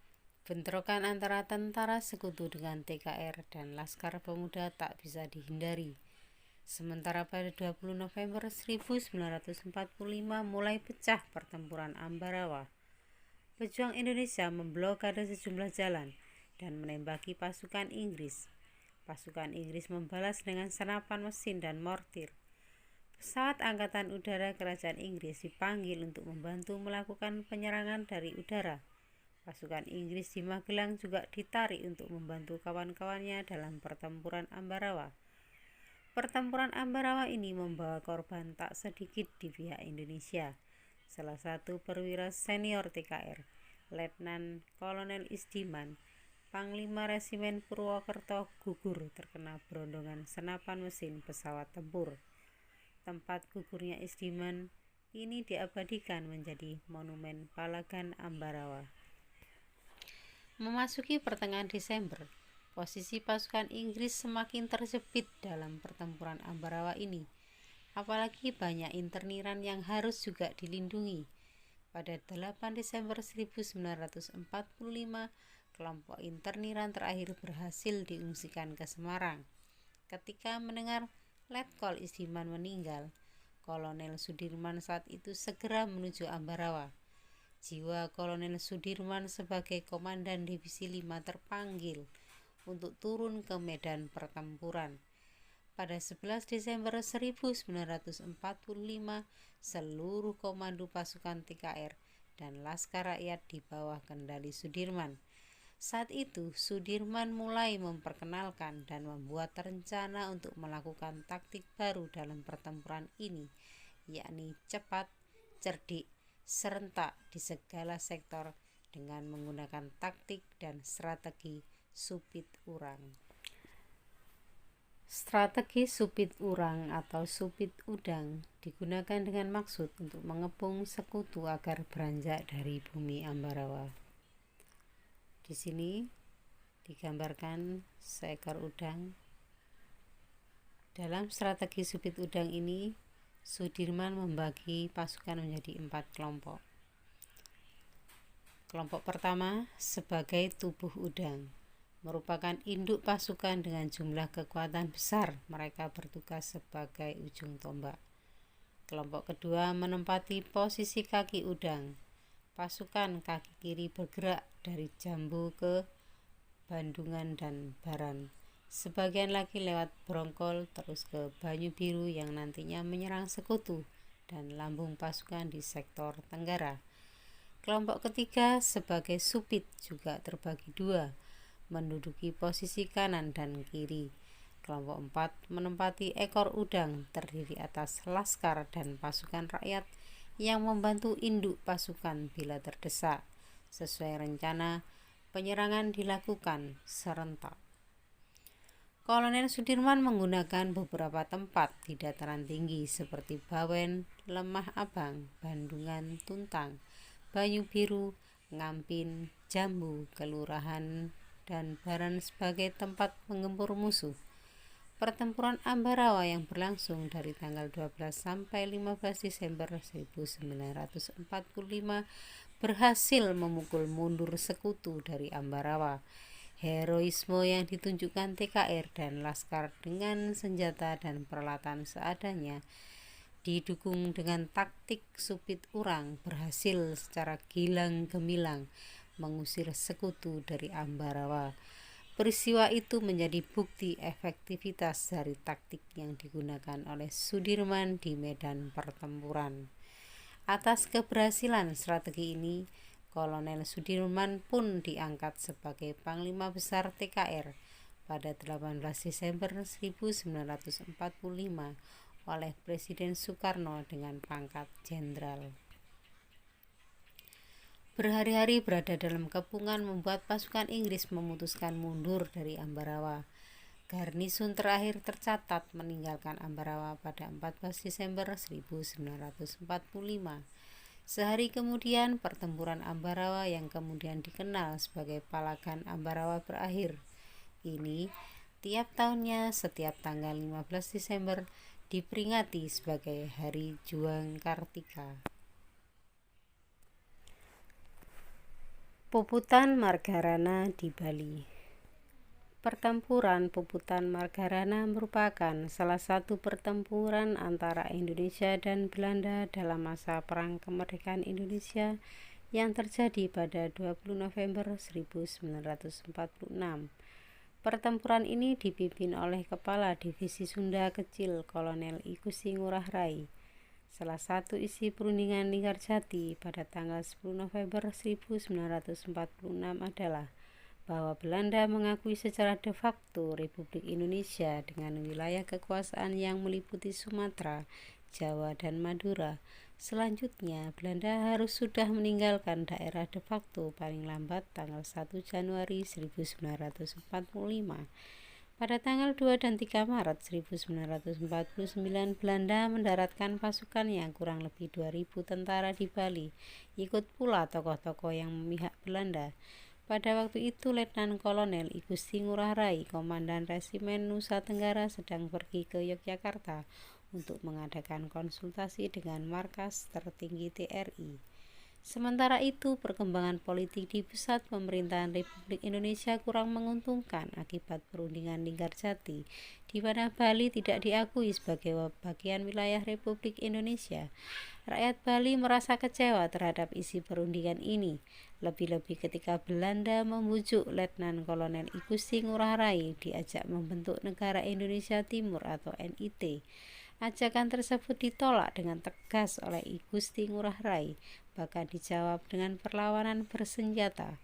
bentrokan antara tentara sekutu dengan TKR dan Laskar Pemuda tak bisa dihindari. Sementara pada 20 November 1945 mulai pecah pertempuran Ambarawa. pejuang Indonesia memblokade sejumlah jalan dan menembaki pasukan Inggris. Pasukan Inggris membalas dengan senapan mesin dan mortir. Pesawat Angkatan Udara Kerajaan Inggris dipanggil untuk membantu melakukan penyerangan dari udara. Pasukan Inggris di Magelang juga ditarik untuk membantu kawan-kawannya dalam pertempuran Ambarawa. Pertempuran Ambarawa ini membawa korban tak sedikit di pihak Indonesia. Salah satu perwira senior TKR, Letnan Kolonel Isdiman, Panglima Resimen Purwokerto, gugur terkena berondongan senapan mesin pesawat tempur. Tempat gugurnya Isdiman ini diabadikan menjadi Monumen Palagan Ambarawa. Memasuki pertengahan Desember, posisi pasukan Inggris semakin terjepit dalam pertempuran Ambarawa ini. Apalagi banyak interniran yang harus juga dilindungi. Pada 8 Desember 1945, kelompok interniran terakhir berhasil diungsikan ke Semarang. Ketika mendengar Letkol Isdiman meninggal, Kolonel Sudirman saat itu segera menuju Ambarawa. Jiwa Kolonel Sudirman sebagai Komandan Divisi 5 terpanggil untuk turun ke medan pertempuran. Pada 11 Desember 1945, seluruh komando pasukan TKR dan Laskar Rakyat di bawah kendali Sudirman. Saat itu, Sudirman mulai memperkenalkan dan membuat rencana untuk melakukan taktik baru dalam pertempuran ini, yakni cepat, cerdik, serentak di segala sektor dengan menggunakan taktik dan strategi supit urang. Strategi supit urang atau supit udang digunakan dengan maksud untuk mengepung sekutu agar beranjak dari bumi Ambarawa. Di sini digambarkan seekor udang. Dalam strategi supit udang ini, Sudirman membagi pasukan menjadi 4 kelompok. Kelompok pertama sebagai tubuh udang, merupakan induk pasukan dengan jumlah kekuatan besar. Mereka bertugas sebagai ujung tombak. Kelompok kedua menempati posisi kaki udang. Pasukan kaki kiri bergerak dari Jambu ke Bandungan dan Baran. Sebagian lagi lewat Brongkol terus ke Banyu Biru yang nantinya menyerang sekutu dan lambung pasukan di sektor Tenggara. Kelompok ketiga sebagai supit juga terbagi 2, menduduki posisi kanan dan kiri. Kelompok 4 menempati ekor udang terdiri atas laskar dan pasukan rakyat yang membantu induk pasukan bila terdesak. Sesuai rencana, penyerangan dilakukan serentak. Kolonel Sudirman menggunakan beberapa tempat di dataran tinggi seperti Bawen, Lemah Abang, Bandungan, Tuntang, Banyu Biru, Ngampin, Jambu, Kelurahan, dan Baran sebagai tempat menggempur musuh. Pertempuran Ambarawa yang berlangsung dari tanggal 12 sampai 15 Desember 1945 berhasil memukul mundur sekutu dari Ambarawa. Heroisme yang ditunjukkan TKR dan Laskar dengan senjata dan peralatan seadanya, didukung dengan taktik supit urang, berhasil secara gilang gemilang mengusir sekutu dari Ambarawa. Peristiwa itu menjadi bukti efektivitas dari taktik yang digunakan oleh Sudirman di medan pertempuran. Atas keberhasilan strategi ini, Kolonel Sudirman pun diangkat sebagai Panglima Besar TKR pada 18 Desember 1945 oleh Presiden Soekarno dengan pangkat jenderal. Berhari-hari berada dalam kepungan membuat pasukan Inggris memutuskan mundur dari Ambarawa. Garnisun terakhir tercatat meninggalkan Ambarawa pada 14 Desember 1945. Sehari kemudian pertempuran Ambarawa yang kemudian dikenal sebagai Palagan Ambarawa berakhir. Ini tiap tahunnya setiap tanggal 15 Desember diperingati sebagai Hari Juang Kartika. Puputan Margarana di Bali. Pertempuran Puputan Margarana merupakan salah satu pertempuran antara Indonesia dan Belanda dalam masa Perang Kemerdekaan Indonesia yang terjadi pada 20 November 1946. Pertempuran ini dipimpin oleh Kepala Divisi Sunda Kecil Kolonel I Gusti Ngurah Rai. Salah satu isi perundingan Linggarjati pada tanggal 10 November 1946 adalah bahwa Belanda mengakui secara de facto Republik Indonesia dengan wilayah kekuasaan yang meliputi Sumatera, Jawa, dan Madura. Selanjutnya, Belanda harus sudah meninggalkan daerah de facto paling lambat tanggal 1 Januari 1945. Pada tanggal 2 dan 3 Maret 1949, Belanda mendaratkan pasukan yang kurang lebih 2.000 tentara di Bali. Ikut pula tokoh-tokoh yang memihak Belanda. Pada waktu itu, Letnan Kolonel I Gusti Ngurah Rai, Komandan Resimen Nusa Tenggara, sedang pergi ke Yogyakarta untuk mengadakan konsultasi dengan markas tertinggi TRI. Sementara itu, perkembangan politik di pusat pemerintahan Republik Indonesia kurang menguntungkan akibat perundingan Linggarjati, di mana Bali tidak diakui sebagai bagian wilayah Republik Indonesia. Rakyat Bali merasa kecewa terhadap isi perundingan ini, lebih-lebih ketika Belanda membujuk Letnan Kolonel I Gusti Ngurah Rai diajak membentuk Negara Indonesia Timur atau NIT. Ajakan tersebut ditolak dengan tegas oleh I Gusti Ngurah Rai, bahkan dijawab dengan perlawanan bersenjata.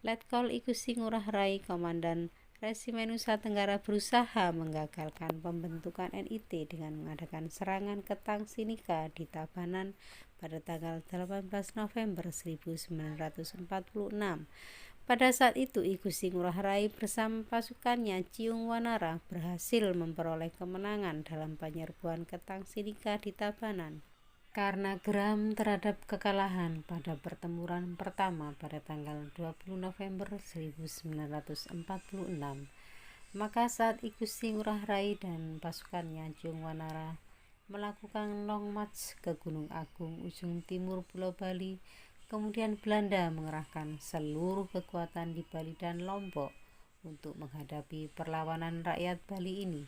Letkol I Gusti Ngurah Rai, Komandan Resimen Nusa Tenggara, berusaha menggagalkan pembentukan NIT dengan mengadakan serangan ke Tangsinika di Tabanan pada tanggal 18 November 1946. Pada saat itu, I Gusti Ngurah Rai bersama pasukannya Ciung Wanara berhasil memperoleh kemenangan dalam penyerbuan ke Tangsinika di Tabanan. Karena geram terhadap kekalahan pada pertempuran pertama pada tanggal 20 November 1946, maka saat I Gusti Ngurah Rai dan pasukannya Ciung Wanara melakukan long march ke Gunung Agung ujung timur Pulau Bali, kemudian Belanda mengerahkan seluruh kekuatan di Bali dan Lombok untuk menghadapi perlawanan rakyat Bali ini.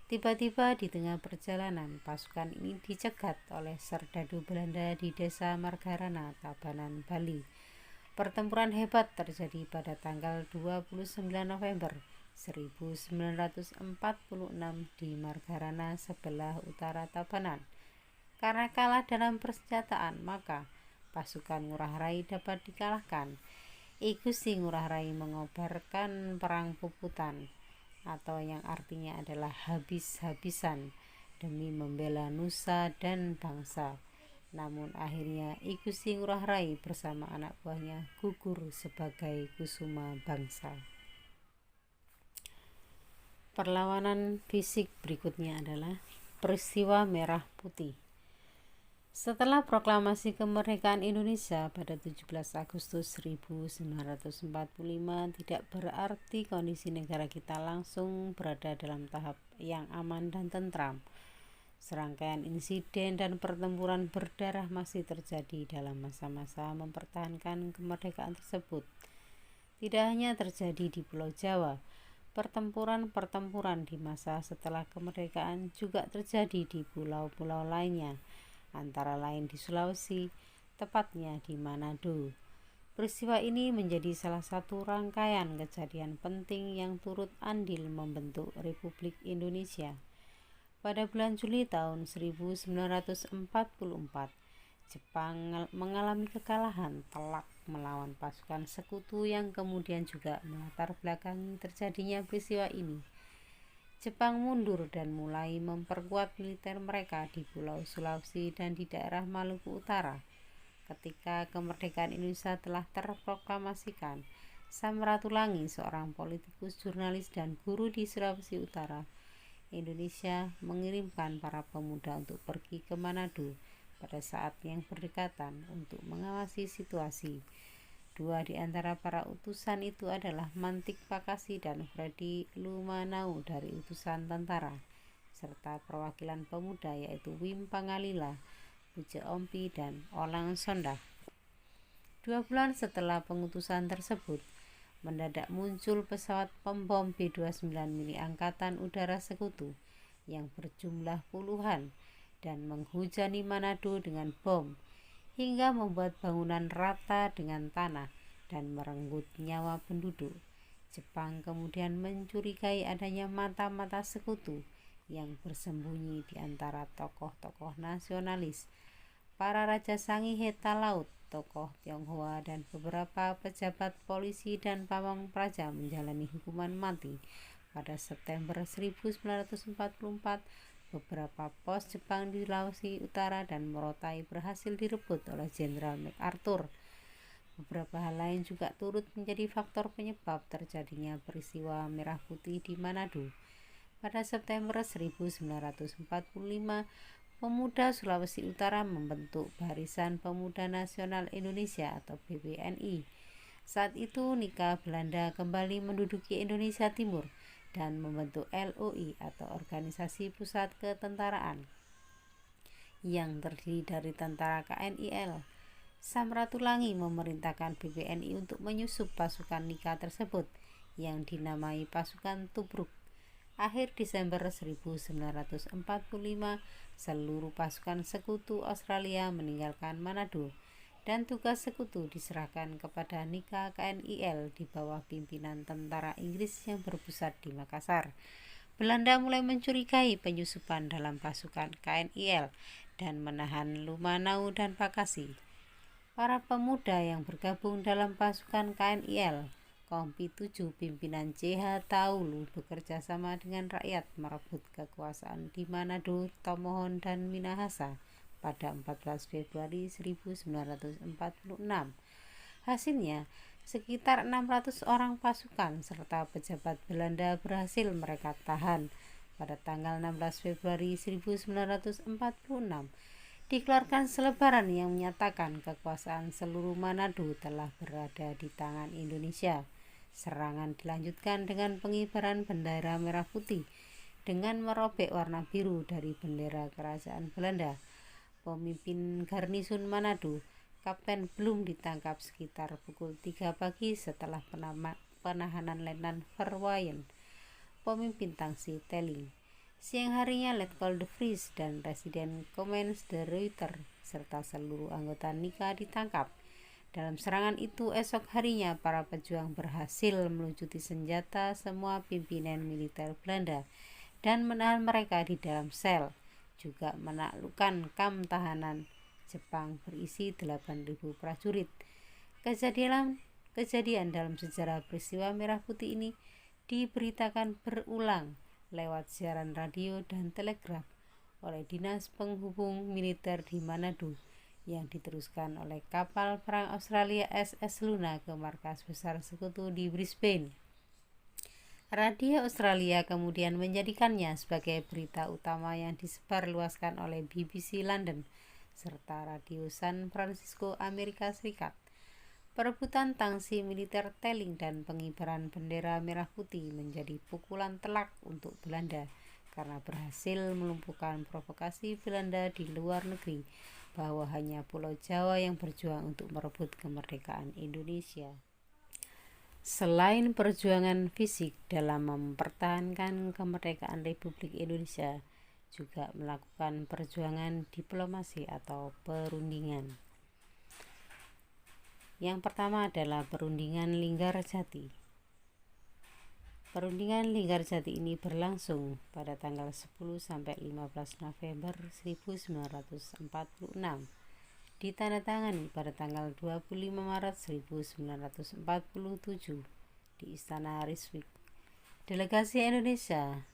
Tiba-tiba di tengah perjalanan, pasukan ini dicegat oleh serdadu Belanda di desa Margarana, Tabanan, Bali. Pertempuran hebat terjadi pada tanggal 29 November 1946 di Margarana sebelah utara Tabanan. Karena kalah dalam persenjataan, maka pasukan Ngurah Rai dapat dikalahkan. I Gusti Ngurah Rai mengobarkan perang puputan, atau yang artinya adalah habis-habisan, demi membela nusa dan bangsa. Namun akhirnya I Gusti Ngurah Rai bersama anak buahnya gugur sebagai kusuma bangsa. Perlawanan fisik berikutnya adalah peristiwa Merah Putih. Setelah proklamasi kemerdekaan Indonesia pada 17 Agustus 1945, tidak berarti kondisi negara kita langsung berada dalam tahap yang aman dan tentram. Serangkaian insiden dan pertempuran berdarah masih terjadi dalam masa-masa mempertahankan kemerdekaan tersebut. Tidak hanya terjadi di Pulau Jawa, pertempuran-pertempuran di masa setelah kemerdekaan juga terjadi di pulau-pulau lainnya, antara lain di Sulawesi, tepatnya di Manado. Peristiwa ini menjadi salah satu rangkaian kejadian penting yang turut andil membentuk Republik Indonesia. Pada bulan Juli tahun 1944, Jepang mengalami kekalahan telak melawan pasukan sekutu yang kemudian juga melatar belakangi terjadinya peristiwa ini. Jepang mundur dan mulai memperkuat militer mereka di Pulau Sulawesi dan di daerah Maluku Utara. Ketika kemerdekaan Indonesia telah terproklamasikan, Samratulangi, seorang politikus, jurnalis, dan guru di Sulawesi Utara, Indonesia mengirimkan para pemuda untuk pergi ke Manado pada saat yang berdekatan untuk mengawasi situasi. Dua di antara para utusan itu adalah Mantik Pakasi dan Freddy Lumanau dari utusan tentara, serta perwakilan pemuda yaitu Wim Pangalila, Puja Ompi, dan Olang Sondah. 2 bulan setelah pengutusan tersebut, mendadak muncul pesawat pembom B-29 milik Angkatan Udara Sekutu yang berjumlah puluhan dan menghujani Manado dengan bom. hingga membuat bangunan rata dengan tanah dan merenggut nyawa penduduk. Jepang kemudian mencurigai adanya mata-mata sekutu yang bersembunyi di antara tokoh-tokoh nasionalis, para raja Sanghiheta Laut, tokoh Tionghoa, dan beberapa pejabat polisi dan pamong praja menjalani hukuman mati. Pada September 1944, beberapa pos Jepang di Sulawesi Utara dan Morotai berhasil direbut oleh Jenderal MacArthur. Beberapa hal lain juga turut menjadi faktor penyebab terjadinya peristiwa Merah Putih di Manado. Pada September 1945, pemuda Sulawesi Utara membentuk Barisan Pemuda Nasional Indonesia atau BPNI. Saat itu Nika Belanda kembali menduduki Indonesia Timur dan membentuk LOI atau Organisasi Pusat Ketentaraan yang terdiri dari tentara KNIL. Samratulangi memerintahkan BPNI untuk menyusup pasukan Nika tersebut yang dinamai pasukan Tubruk. Akhir Desember 1945, seluruh pasukan sekutu Australia meninggalkan Manado dan tugas sekutu diserahkan kepada Nika KNIL di bawah pimpinan tentara Inggris yang berpusat di Makassar. Belanda mulai mencurigai penyusupan dalam pasukan KNIL dan menahan Lumanau dan Bakassi. Para pemuda yang bergabung dalam pasukan KNIL Kompi 7 pimpinan CH Taulu bekerja sama dengan rakyat merebut kekuasaan di Manado, Tomohon, dan Minahasa pada 14 Februari 1946. Hasilnya, sekitar 600 orang pasukan serta pejabat Belanda berhasil mereka tahan. Pada tanggal 16 Februari 1946, dikeluarkan selebaran yang menyatakan kekuasaan seluruh Manado telah berada di tangan Indonesia. Serangan dilanjutkan dengan pengibaran bendera merah putih dengan merobek warna biru dari bendera kerajaan Belanda. Pemimpin garnison Manado, Kapten Blum, ditangkap sekitar pukul 3 pagi setelah penahanan Letnan Verwaayen, pemimpin tangsi Telling. Siang harinya Letkol de Vries dan Residen Comens de Ruyter serta seluruh anggota Nika ditangkap. Dalam serangan itu esok harinya para pejuang berhasil melucuti senjata semua pimpinan militer Belanda dan menahan mereka di dalam sel, juga menaklukkan kamp tahanan Jepang berisi 8.000 prajurit. Kejadian dalam sejarah peristiwa Merah Putih ini diberitakan berulang lewat siaran radio dan telegraf oleh Dinas Penghubung Militer di Manado yang diteruskan oleh kapal perang Australia SS Luna ke markas besar sekutu di Brisbane. Radio Australia kemudian menjadikannya sebagai berita utama yang disebarluaskan oleh BBC London serta Radio San Francisco Amerika Serikat. Perebutan tangsi militer Telling dan pengibaran bendera merah putih menjadi pukulan telak untuk Belanda karena berhasil melumpuhkan provokasi Belanda di luar negeri bahwa hanya Pulau Jawa yang berjuang untuk merebut kemerdekaan Indonesia. Selain perjuangan fisik dalam mempertahankan kemerdekaan Republik Indonesia, juga melakukan perjuangan diplomasi atau perundingan. Yang pertama adalah perundingan Linggarjati. Perundingan Linggarjati ini berlangsung pada tanggal 10 sampai 15 November 1946. Ditandatangani pada tanggal 25 Maret 1947 di Istana Rijswijk. Delegasi Indonesia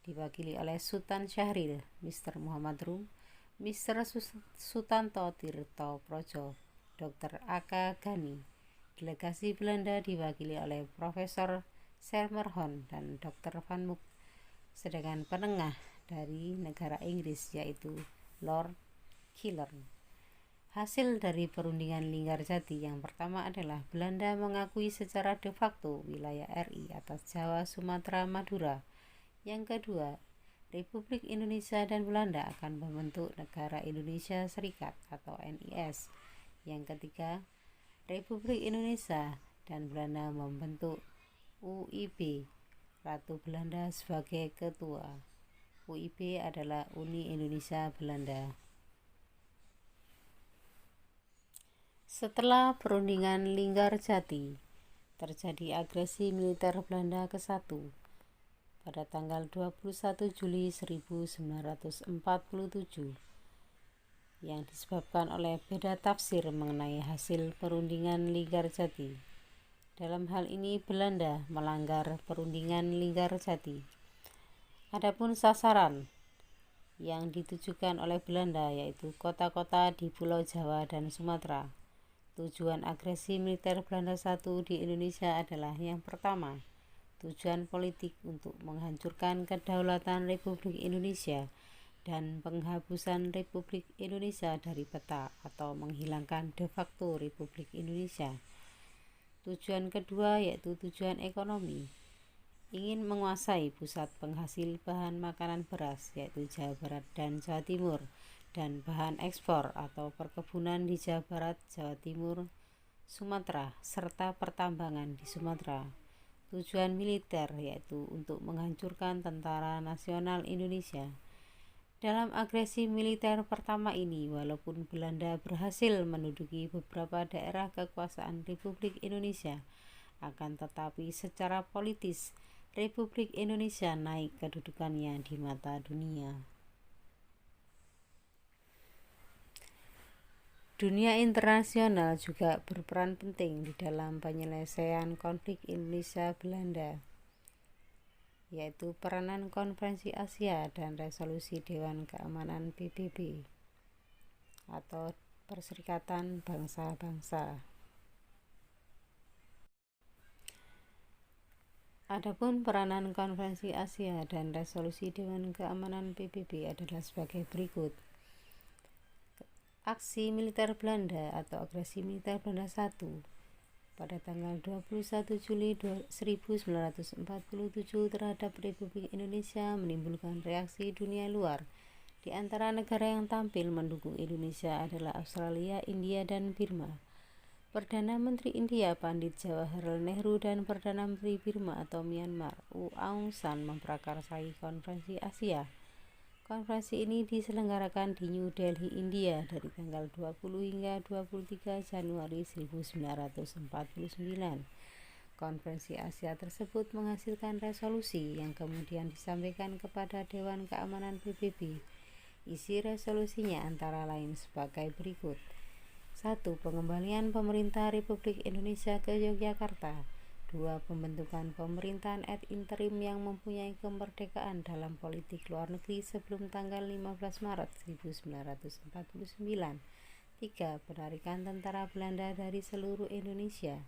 diwakili oleh Sultan Syahrir, Mr. Muhammad Rum, Mr. Sutanto Tirto Projo, Dr. Aka Gani. Delegasi Belanda diwakili oleh Profesor Selmerhorn dan Dr. Van Mook. Sedangkan penengah dari negara Inggris yaitu Lord Killern. Hasil dari perundingan Linggarjati yang pertama adalah Belanda mengakui secara de facto wilayah RI atas Jawa, Sumatera, Madura. Yang kedua, Republik Indonesia dan Belanda akan membentuk Negara Indonesia Serikat atau NIS. Yang ketiga, Republik Indonesia dan Belanda membentuk UIB, Ratu Belanda sebagai ketua. UIB adalah Uni Indonesia Belanda. Setelah perundingan Linggarjati, terjadi agresi militer Belanda ke-1 pada tanggal 21 Juli 1947 yang disebabkan oleh beda tafsir mengenai hasil perundingan Linggarjati. Dalam hal ini Belanda melanggar perundingan Linggarjati. Adapun sasaran yang ditujukan oleh Belanda yaitu kota-kota di Pulau Jawa dan Sumatera. Tujuan agresi militer Belanda I di Indonesia adalah yang pertama, tujuan politik untuk menghancurkan kedaulatan Republik Indonesia dan penghapusan Republik Indonesia dari peta atau menghilangkan de facto Republik Indonesia. Tujuan kedua yaitu tujuan ekonomi, ingin menguasai pusat penghasil bahan makanan beras yaitu Jawa Barat dan Jawa Timur, dan bahan ekspor atau perkebunan di Jawa Barat, Jawa Timur, Sumatera, serta pertambangan di Sumatera. Tujuan militer yaitu untuk menghancurkan Tentara Nasional Indonesia. Dalam agresi militer pertama ini, walaupun Belanda berhasil menduduki beberapa daerah kekuasaan Republik Indonesia, akan tetapi secara politis Republik Indonesia naik kedudukannya di mata dunia. Dunia internasional juga berperan penting di dalam penyelesaian konflik Indonesia-Belanda, yaitu peranan Konferensi Asia dan resolusi Dewan Keamanan PBB atau Perserikatan Bangsa-Bangsa. Adapun peranan Konferensi Asia dan resolusi Dewan Keamanan PBB adalah sebagai berikut. Aksi militer Belanda atau agresi militer Belanda I pada tanggal 21 Juli 1947 terhadap Republik Indonesia menimbulkan reaksi dunia luar. Di antara negara yang tampil mendukung Indonesia adalah Australia, India, dan Burma. Perdana Menteri India Pandit Jawaharlal Nehru dan Perdana Menteri Burma atau Myanmar Aung San memprakarsai Konferensi Asia. Konferensi ini diselenggarakan di New Delhi, India dari tanggal 20 hingga 23 Januari 1949. Konferensi Asia tersebut menghasilkan resolusi yang kemudian disampaikan kepada Dewan Keamanan PBB. Isi resolusinya antara lain sebagai berikut. 1. Pengembalian pemerintah Republik Indonesia ke Yogyakarta. 2. Pembentukan pemerintahan ad interim yang mempunyai kemerdekaan dalam politik luar negeri sebelum tanggal 15 Maret 1949. 3. Penarikan tentara Belanda dari seluruh Indonesia.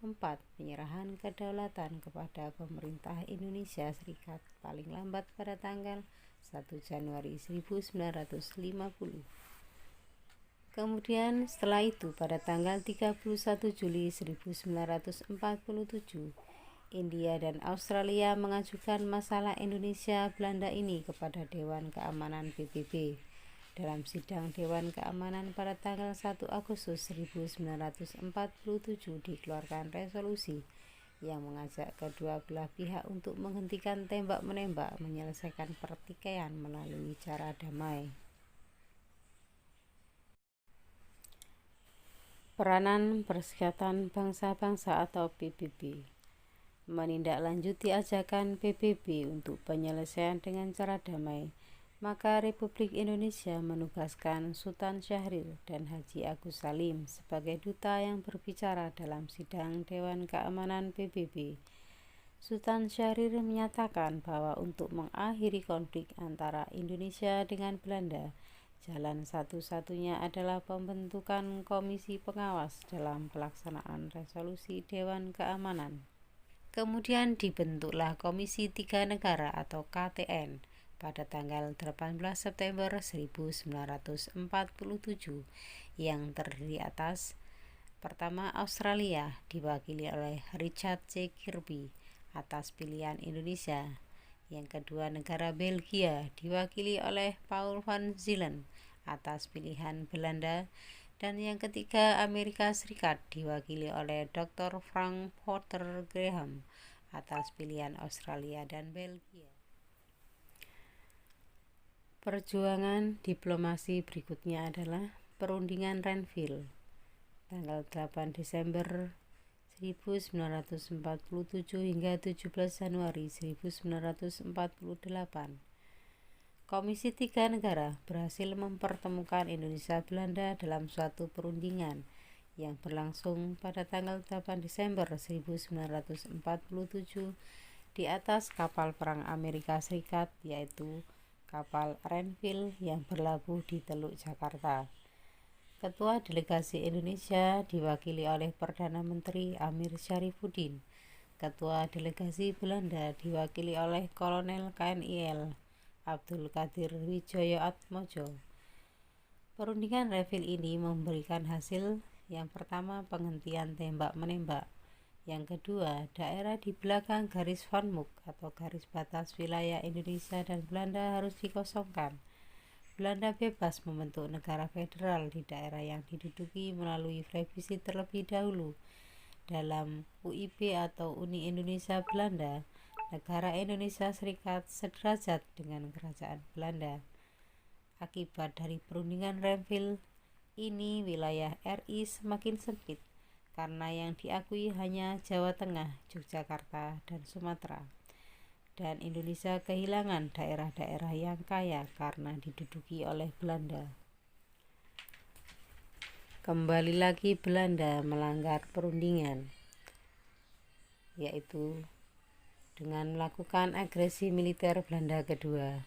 4. Penyerahan kedaulatan kepada pemerintah Indonesia Serikat paling lambat pada tanggal 1 Januari 1950. Kemudian setelah itu pada tanggal 31 Juli 1947, India dan Australia mengajukan masalah Indonesia Belanda ini kepada Dewan Keamanan PBB. Dalam sidang Dewan Keamanan pada tanggal 1 Agustus 1947 dikeluarkan resolusi yang mengajak kedua belah pihak untuk menghentikan tembak-menembak, menyelesaikan pertikaian melalui cara damai. Peranan Perserikatan Bangsa-Bangsa atau PBB menindaklanjuti ajakan PBB untuk penyelesaian dengan cara damai, maka Republik Indonesia menugaskan Sultan Syahrir dan Haji Agus Salim sebagai duta yang berbicara dalam sidang Dewan Keamanan PBB. Sultan Syahrir menyatakan bahwa untuk mengakhiri konflik antara Indonesia dengan Belanda, jalan satu-satunya adalah pembentukan komisi pengawas dalam pelaksanaan resolusi Dewan Keamanan. Kemudian dibentuklah Komisi Tiga Negara atau KTN pada tanggal 18 September 1947 yang terdiri atas: pertama, Australia diwakili oleh Richard C. Kirby atas pilihan Indonesia. Yang kedua, negara Belgia diwakili oleh Paul van Zielen atas pilihan Belanda. Dan yang ketiga, Amerika Serikat diwakili oleh Dr. Frank Porter Graham atas pilihan Australia dan Belgia. Perjuangan diplomasi berikutnya adalah perundingan Renville. tanggal 8 Desember 1947 hingga 17 Januari 1948. Komisi Tiga Negara berhasil mempertemukan Indonesia Belanda dalam suatu perundingan yang berlangsung pada tanggal 8 Desember 1947 di atas kapal perang Amerika Serikat, yaitu kapal Renville yang berlabuh di Teluk Jakarta. Ketua Delegasi Indonesia diwakili oleh Perdana Menteri Amir Syarifuddin. Ketua Delegasi Belanda diwakili oleh Kolonel KNIL Abdul Qadir Wijoyo-Atmojo. Perundingan Renville ini memberikan hasil: yang pertama, penghentian tembak-menembak; yang kedua, daerah di belakang garis Van Mook atau garis batas wilayah Indonesia dan Belanda harus dikosongkan. Belanda bebas membentuk negara federal di daerah yang diduduki melalui revisi terlebih dahulu. Dalam UIB atau Uni Indonesia Belanda, negara Indonesia Serikat sederajat dengan kerajaan Belanda. Akibat dari perundingan Renville ini, wilayah RI semakin sempit karena yang diakui hanya Jawa Tengah, Yogyakarta, dan Sumatera. Dan Indonesia kehilangan daerah-daerah yang kaya karena diduduki oleh Belanda. Kembali lagi Belanda melanggar perundingan, yaitu dengan melakukan agresi militer Belanda kedua.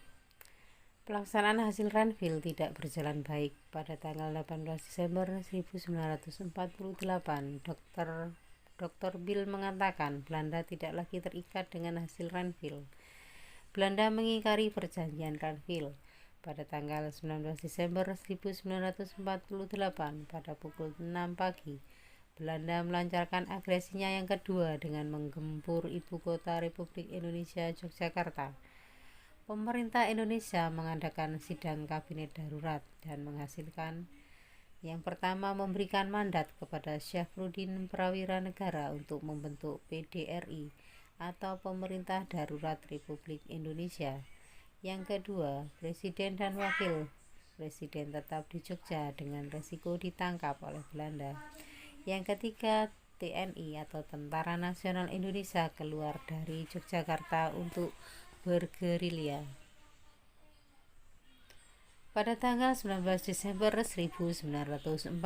Pelaksanaan hasil Renville tidak berjalan baik. Pada tanggal 18 Desember 1948, Dr. Bill mengatakan Belanda tidak lagi terikat dengan hasil Renville. Belanda mengingkari perjanjian Renville. Pada tanggal 19 Desember 1948 pada pukul 6 pagi, Belanda melancarkan agresinya yang kedua dengan menggempur ibu kota Republik Indonesia, Yogyakarta. Pemerintah Indonesia mengadakan sidang kabinet darurat dan menghasilkan: yang pertama, memberikan mandat kepada Syafruddin Prawira Negara untuk membentuk PDRI atau Pemerintah Darurat Republik Indonesia. Yang kedua, Presiden dan Wakil Presiden tetap di Jogja dengan resiko ditangkap oleh Belanda. Yang ketiga, TNI atau Tentara Nasional Indonesia keluar dari Yogyakarta untuk bergerilya. Pada tanggal 19 Desember 1948,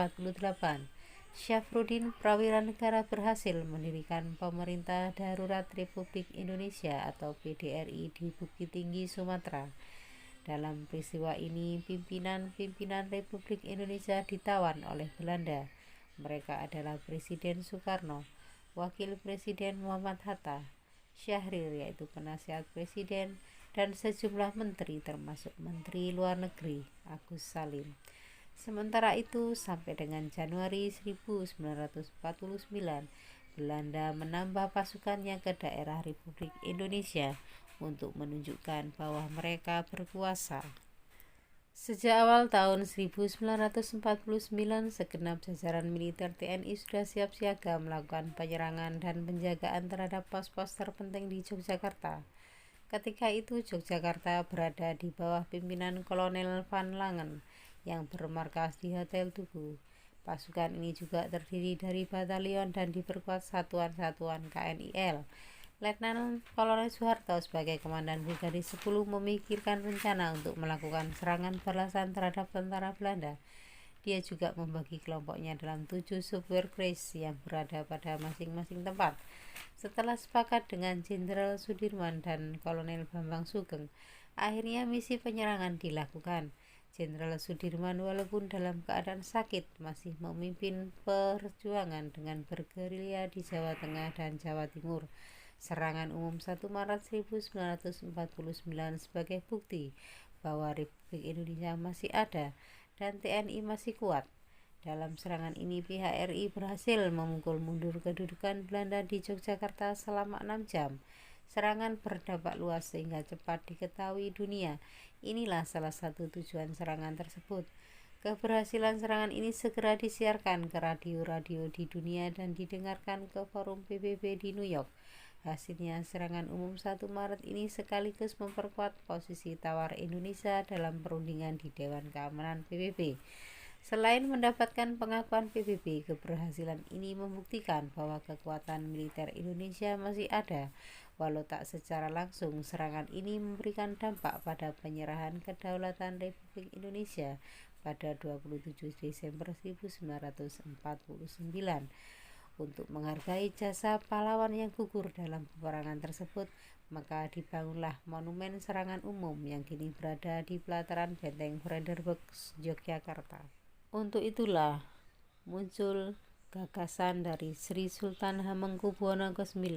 Syafruddin Prawira Negara berhasil mendirikan Pemerintah Darurat Republik Indonesia atau PDRI di Bukit Tinggi, Sumatera. Dalam peristiwa ini, pimpinan Republik Indonesia ditawan oleh Belanda. Mereka adalah Presiden Soekarno, Wakil Presiden Muhammad Hatta, Syahrir yaitu penasihat Presiden, dan sejumlah menteri termasuk Menteri Luar Negeri Agus Salim. Sementara itu, sampai dengan Januari 1949, Belanda menambah pasukannya ke daerah Republik Indonesia untuk menunjukkan bahwa mereka berkuasa. Sejak awal tahun 1949, segenap jajaran militer TNI sudah siap siaga melakukan penyerangan dan penjagaan terhadap pos-pos terpenting di Yogyakarta. Ketika itu, Yogyakarta berada di bawah pimpinan Kolonel Van Langen yang bermarkas di Hotel Tugu. Pasukan ini juga terdiri dari batalion dan diperkuat satuan-satuan KNIL. Letnan Kolonel Soeharto sebagai Komandan Brigade 10 memikirkan rencana untuk melakukan serangan balasan terhadap tentara Belanda. Dia juga membagi kelompoknya dalam 7 subwerkreis yang berada pada masing-masing tempat. Setelah sepakat dengan Jenderal Sudirman dan Kolonel Bambang Sugeng, akhirnya misi penyerangan dilakukan. Jenderal Sudirman walaupun dalam keadaan sakit masih memimpin perjuangan dengan bergerilya di Jawa Tengah dan Jawa Timur. Serangan umum 1 Maret 1949 sebagai bukti bahwa Republik Indonesia masih ada dan TNI masih kuat. Dalam serangan ini, pihak RI berhasil memukul mundur kedudukan Belanda di Yogyakarta selama 6 jam. Serangan berdampak luas sehingga cepat diketahui dunia. Inilah salah satu tujuan serangan tersebut. Keberhasilan serangan ini segera disiarkan ke radio-radio di dunia dan didengarkan ke forum PBB di New York. Hasilnya, serangan umum 1 Maret ini sekaligus memperkuat posisi tawar Indonesia dalam perundingan di Dewan Keamanan PBB. Selain mendapatkan pengakuan PBB, keberhasilan ini membuktikan bahwa kekuatan militer Indonesia masih ada. Walau tak secara langsung, serangan ini memberikan dampak pada penyerahan kedaulatan Republik Indonesia pada 27 Desember 1949. Untuk menghargai jasa pahlawan yang gugur dalam peperangan tersebut, maka dibangunlah monumen serangan umum yang kini berada di pelataran Benteng Frederiksberg, Yogyakarta. Untuk itulah muncul gagasan dari Sri Sultan Hamengkubuwono ke-9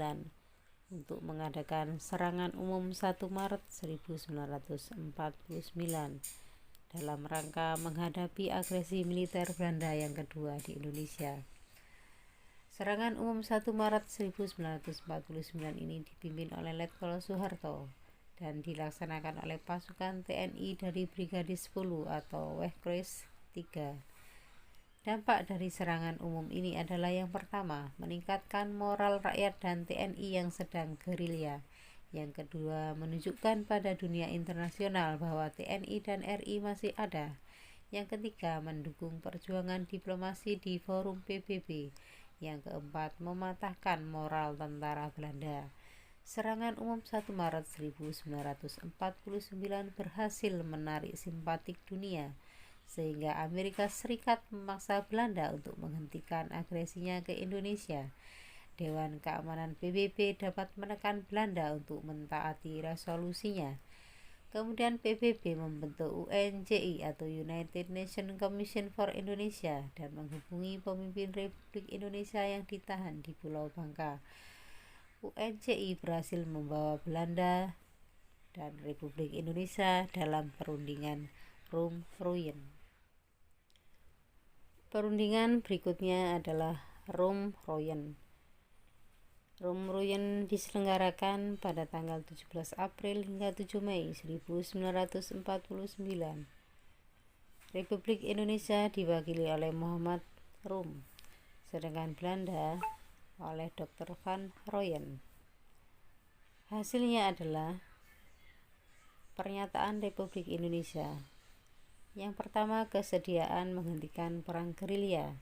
untuk mengadakan serangan umum 1 Maret 1949 dalam rangka menghadapi agresi militer Belanda yang kedua di Indonesia. Serangan umum 1 Maret 1949 ini dipimpin oleh Letkol Soeharto dan dilaksanakan oleh pasukan TNI dari Brigade 10 atau Wehkreuz 3. Dampak dari serangan umum ini adalah yang pertama, meningkatkan moral rakyat dan TNI yang sedang gerilya. Yang kedua, menunjukkan pada dunia internasional bahwa TNI dan RI masih ada. Yang ketiga, mendukung perjuangan diplomasi di forum PBB. Yang keempat, mematahkan moral tentara Belanda. Serangan umum 1 Maret 1949 berhasil menarik simpatik dunia, sehingga Amerika Serikat memaksa Belanda untuk menghentikan agresinya ke Indonesia. Dewan Keamanan PBB dapat menekan Belanda untuk mentaati resolusinya. Kemudian PBB membentuk UNCI atau United Nations Commission for Indonesia dan menghubungi pemimpin Republik Indonesia yang ditahan di Pulau Bangka. UNCI berhasil membawa Belanda dan Republik Indonesia dalam perundingan Rum-Ruyen. Perundingan berikutnya adalah Rum-Ruyen. Rum-Ruyen diselenggarakan pada tanggal 17 April hingga 7 Mei 1949. Republik Indonesia diwakili oleh Muhammad Rum, sedangkan Belanda oleh Dr. van Rooyen. Hasilnya adalah pernyataan Republik Indonesia. Yang pertama, kesediaan menghentikan perang gerilya.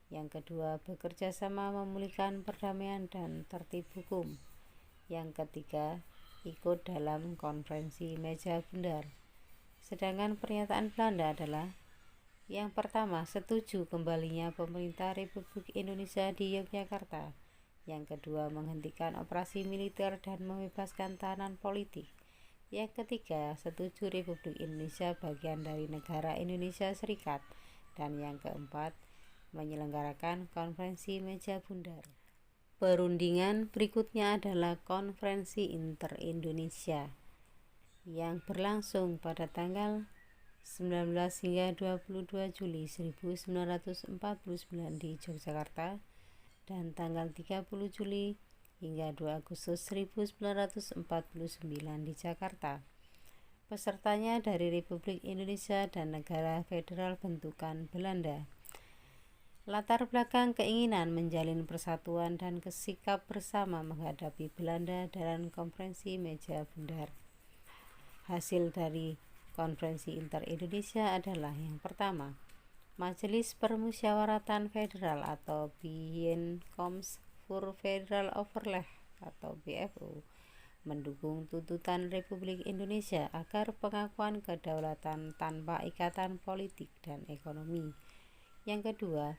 Yang kedua, bekerja sama memulihkan perdamaian dan tertib hukum. Yang ketiga, ikut dalam konferensi meja bundar. Sedangkan pernyataan Belanda adalah yang pertama, setuju kembalinya pemerintah Republik Indonesia di Yogyakarta. Yang kedua, menghentikan operasi militer dan membebaskan tahanan politik. Yang ketiga, setuju Republik Indonesia bagian dari negara Indonesia Serikat. Dan yang keempat, menyelenggarakan konferensi meja bundar. Perundingan berikutnya adalah Konferensi Inter-Indonesia yang berlangsung pada tanggal 19 hingga 22 Juli 1949 di Yogyakarta dan tanggal 30 Juli hingga 2 Agustus 1949 di Jakarta. Pesertanya dari Republik Indonesia dan negara federal bentukan Belanda. Latar belakang keinginan menjalin persatuan dan sikap bersama menghadapi Belanda dalam konferensi meja bundar. Hasil dari konferensi Inter-Indonesia adalah yang pertama, Majelis Permusyawaratan Federal atau Bijeenkomst voor Federal Overleg atau BFO mendukung tuntutan Republik Indonesia agar pengakuan kedaulatan tanpa ikatan politik dan ekonomi. Yang kedua,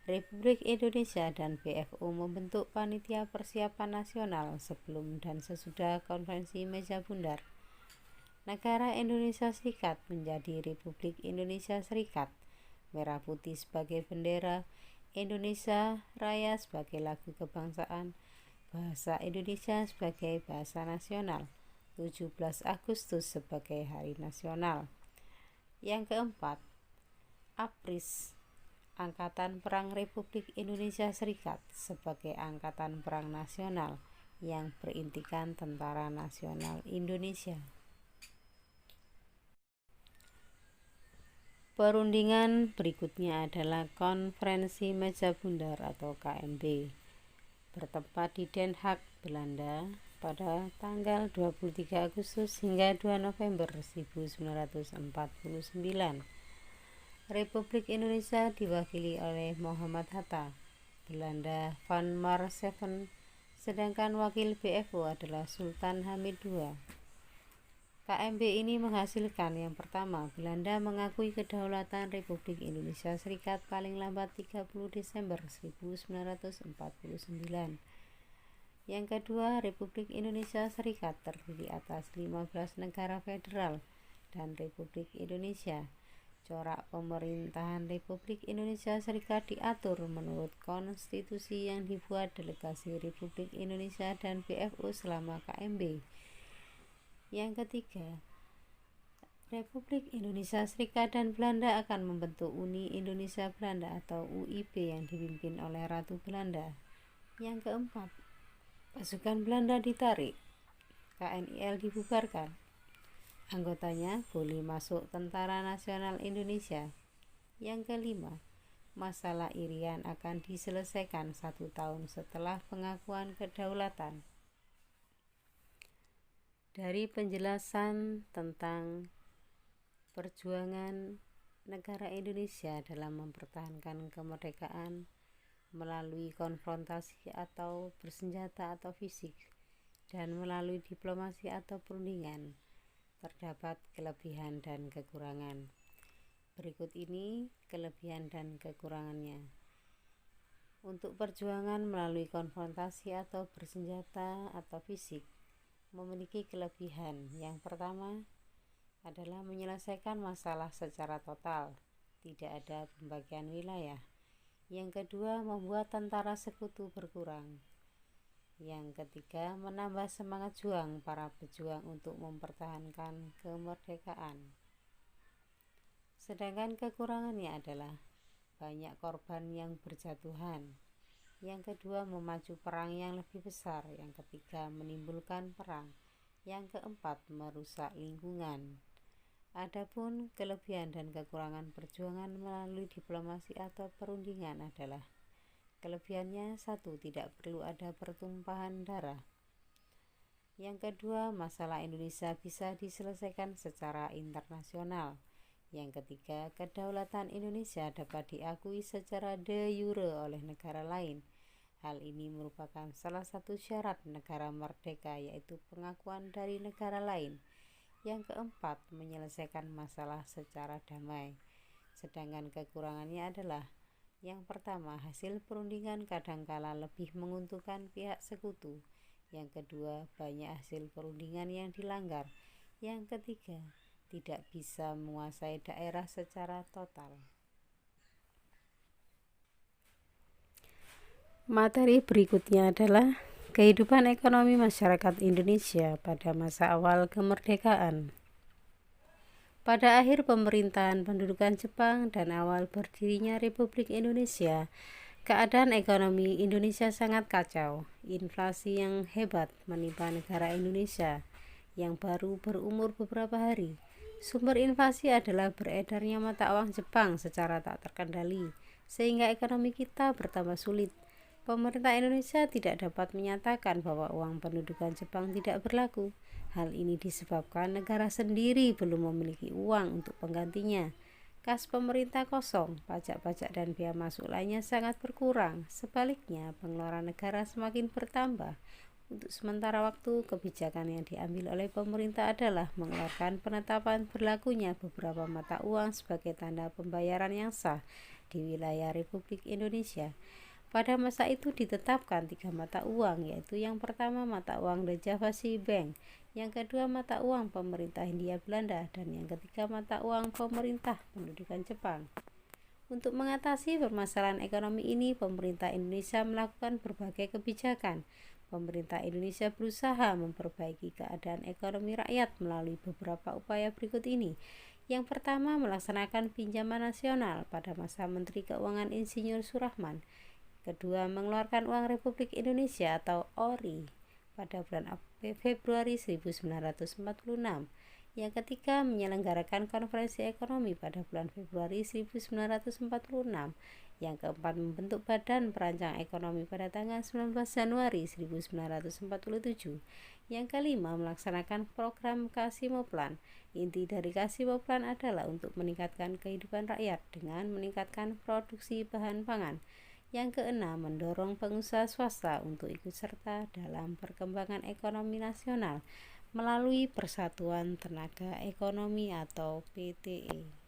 Republik Indonesia dan BFO membentuk panitia persiapan nasional sebelum dan sesudah konferensi meja bundar. Negara Indonesia Serikat menjadi Republik Indonesia Serikat, merah putih sebagai bendera, Indonesia Raya sebagai lagu kebangsaan, bahasa Indonesia sebagai bahasa nasional, 17 Agustus sebagai hari nasional. Yang keempat, APRIS, Angkatan Perang Republik Indonesia Serikat sebagai angkatan perang nasional yang berintikan Tentara Nasional Indonesia. Perundingan berikutnya adalah Konferensi Meja Bundar atau KMB, bertempat di Den Haag, Belanda pada tanggal 23 Agustus hingga 2 November 1949. Republik Indonesia diwakili oleh Muhammad Hatta, Belanda Van Maarseveen, sedangkan wakil BFO adalah Sultan Hamid II. KMB ini menghasilkan yang pertama, Belanda mengakui kedaulatan Republik Indonesia Serikat paling lambat 30 Desember 1949. Yang kedua, Republik Indonesia Serikat terdiri atas 15 negara federal dan Republik Indonesia. Corak pemerintahan Republik Indonesia Serikat diatur menurut konstitusi yang dibuat delegasi Republik Indonesia dan BFO selama KMB. Yang ketiga, Republik Indonesia Serikat dan Belanda akan membentuk Uni Indonesia Belanda atau UIB yang dipimpin oleh Ratu Belanda. Yang keempat, pasukan Belanda ditarik, KNIL dibubarkan. Anggotanya boleh masuk Tentara Nasional Indonesia. Yang kelima, masalah Irian akan diselesaikan 1 tahun setelah pengakuan kedaulatan. Dari penjelasan tentang perjuangan negara Indonesia dalam mempertahankan kemerdekaan melalui konfrontasi atau bersenjata atau fisik dan melalui diplomasi atau perundingan, terdapat kelebihan dan kekurangan. Berikut ini kelebihan dan kekurangannya. Untuk perjuangan melalui konfrontasi atau bersenjata atau fisik memiliki kelebihan. Yang pertama adalah menyelesaikan masalah secara total, tidak ada pembagian wilayah. Yang kedua, membuat tentara sekutu berkurang. Yang ketiga, menambah semangat juang para pejuang untuk mempertahankan kemerdekaan. Sedangkan kekurangannya adalah banyak korban yang berjatuhan. Yang kedua, memacu perang yang lebih besar. Yang ketiga, menimbulkan perang. Yang keempat, merusak lingkungan. Adapun kelebihan dan kekurangan perjuangan melalui diplomasi atau perundingan adalah: kelebihannya, 1. Tidak perlu ada pertumpahan darah. Yang kedua, masalah Indonesia bisa diselesaikan secara internasional. Yang ketiga, kedaulatan Indonesia dapat diakui secara de jure oleh negara lain. Hal ini merupakan salah satu syarat negara merdeka, yaitu pengakuan dari negara lain. Yang keempat, menyelesaikan masalah secara damai. Sedangkan kekurangannya adalah: yang pertama, hasil perundingan kadangkala lebih menguntungkan pihak sekutu. Yang kedua, banyak hasil perundingan yang dilanggar. Yang ketiga, tidak bisa menguasai daerah secara total. Materi berikutnya adalah kehidupan ekonomi masyarakat Indonesia pada masa awal kemerdekaan. Pada akhir pemerintahan pendudukan Jepang dan awal berdirinya Republik Indonesia, keadaan ekonomi Indonesia sangat kacau. Inflasi yang hebat menimpa negara Indonesia yang baru berumur beberapa hari. Sumber inflasi adalah beredarnya mata uang Jepang secara tak terkendali, sehingga ekonomi kita bertambah sulit. Pemerintah Indonesia tidak dapat menyatakan bahwa uang pendudukan Jepang tidak berlaku. Hal ini disebabkan negara sendiri belum memiliki uang untuk penggantinya. Kas pemerintah kosong, pajak-pajak dan biaya masuk lainnya sangat berkurang. Sebaliknya, pengeluaran negara semakin bertambah. Untuk sementara waktu, kebijakan yang diambil oleh pemerintah adalah mengeluarkan penetapan berlakunya beberapa mata uang sebagai tanda pembayaran yang sah di wilayah Republik Indonesia. Pada masa itu ditetapkan 3 mata uang, yaitu yang pertama mata uang The Javasi Bank, yang kedua mata uang pemerintah Hindia Belanda, dan yang ketiga mata uang pemerintah pendudukan Jepang. Untuk mengatasi permasalahan ekonomi ini, pemerintah Indonesia melakukan berbagai kebijakan. Pemerintah Indonesia berusaha memperbaiki keadaan ekonomi rakyat melalui beberapa upaya berikut ini. Yang pertama, melaksanakan pinjaman nasional pada masa Menteri Keuangan Insinyur Surahman. Kedua, mengeluarkan uang Republik Indonesia atau ORI pada bulan Februari 1946. Yang ketiga, menyelenggarakan konferensi ekonomi pada bulan Februari 1946. Yang keempat, membentuk Badan Perancang Ekonomi pada tanggal 19 Januari 1947. Yang kelima, melaksanakan program Kasimo Plan. Inti dari Kasimo Plan adalah untuk meningkatkan kehidupan rakyat dengan meningkatkan produksi bahan pangan. Yang keenam, mendorong pengusaha swasta untuk ikut serta dalam perkembangan ekonomi nasional melalui Persatuan Tenaga Ekonomi atau PTE.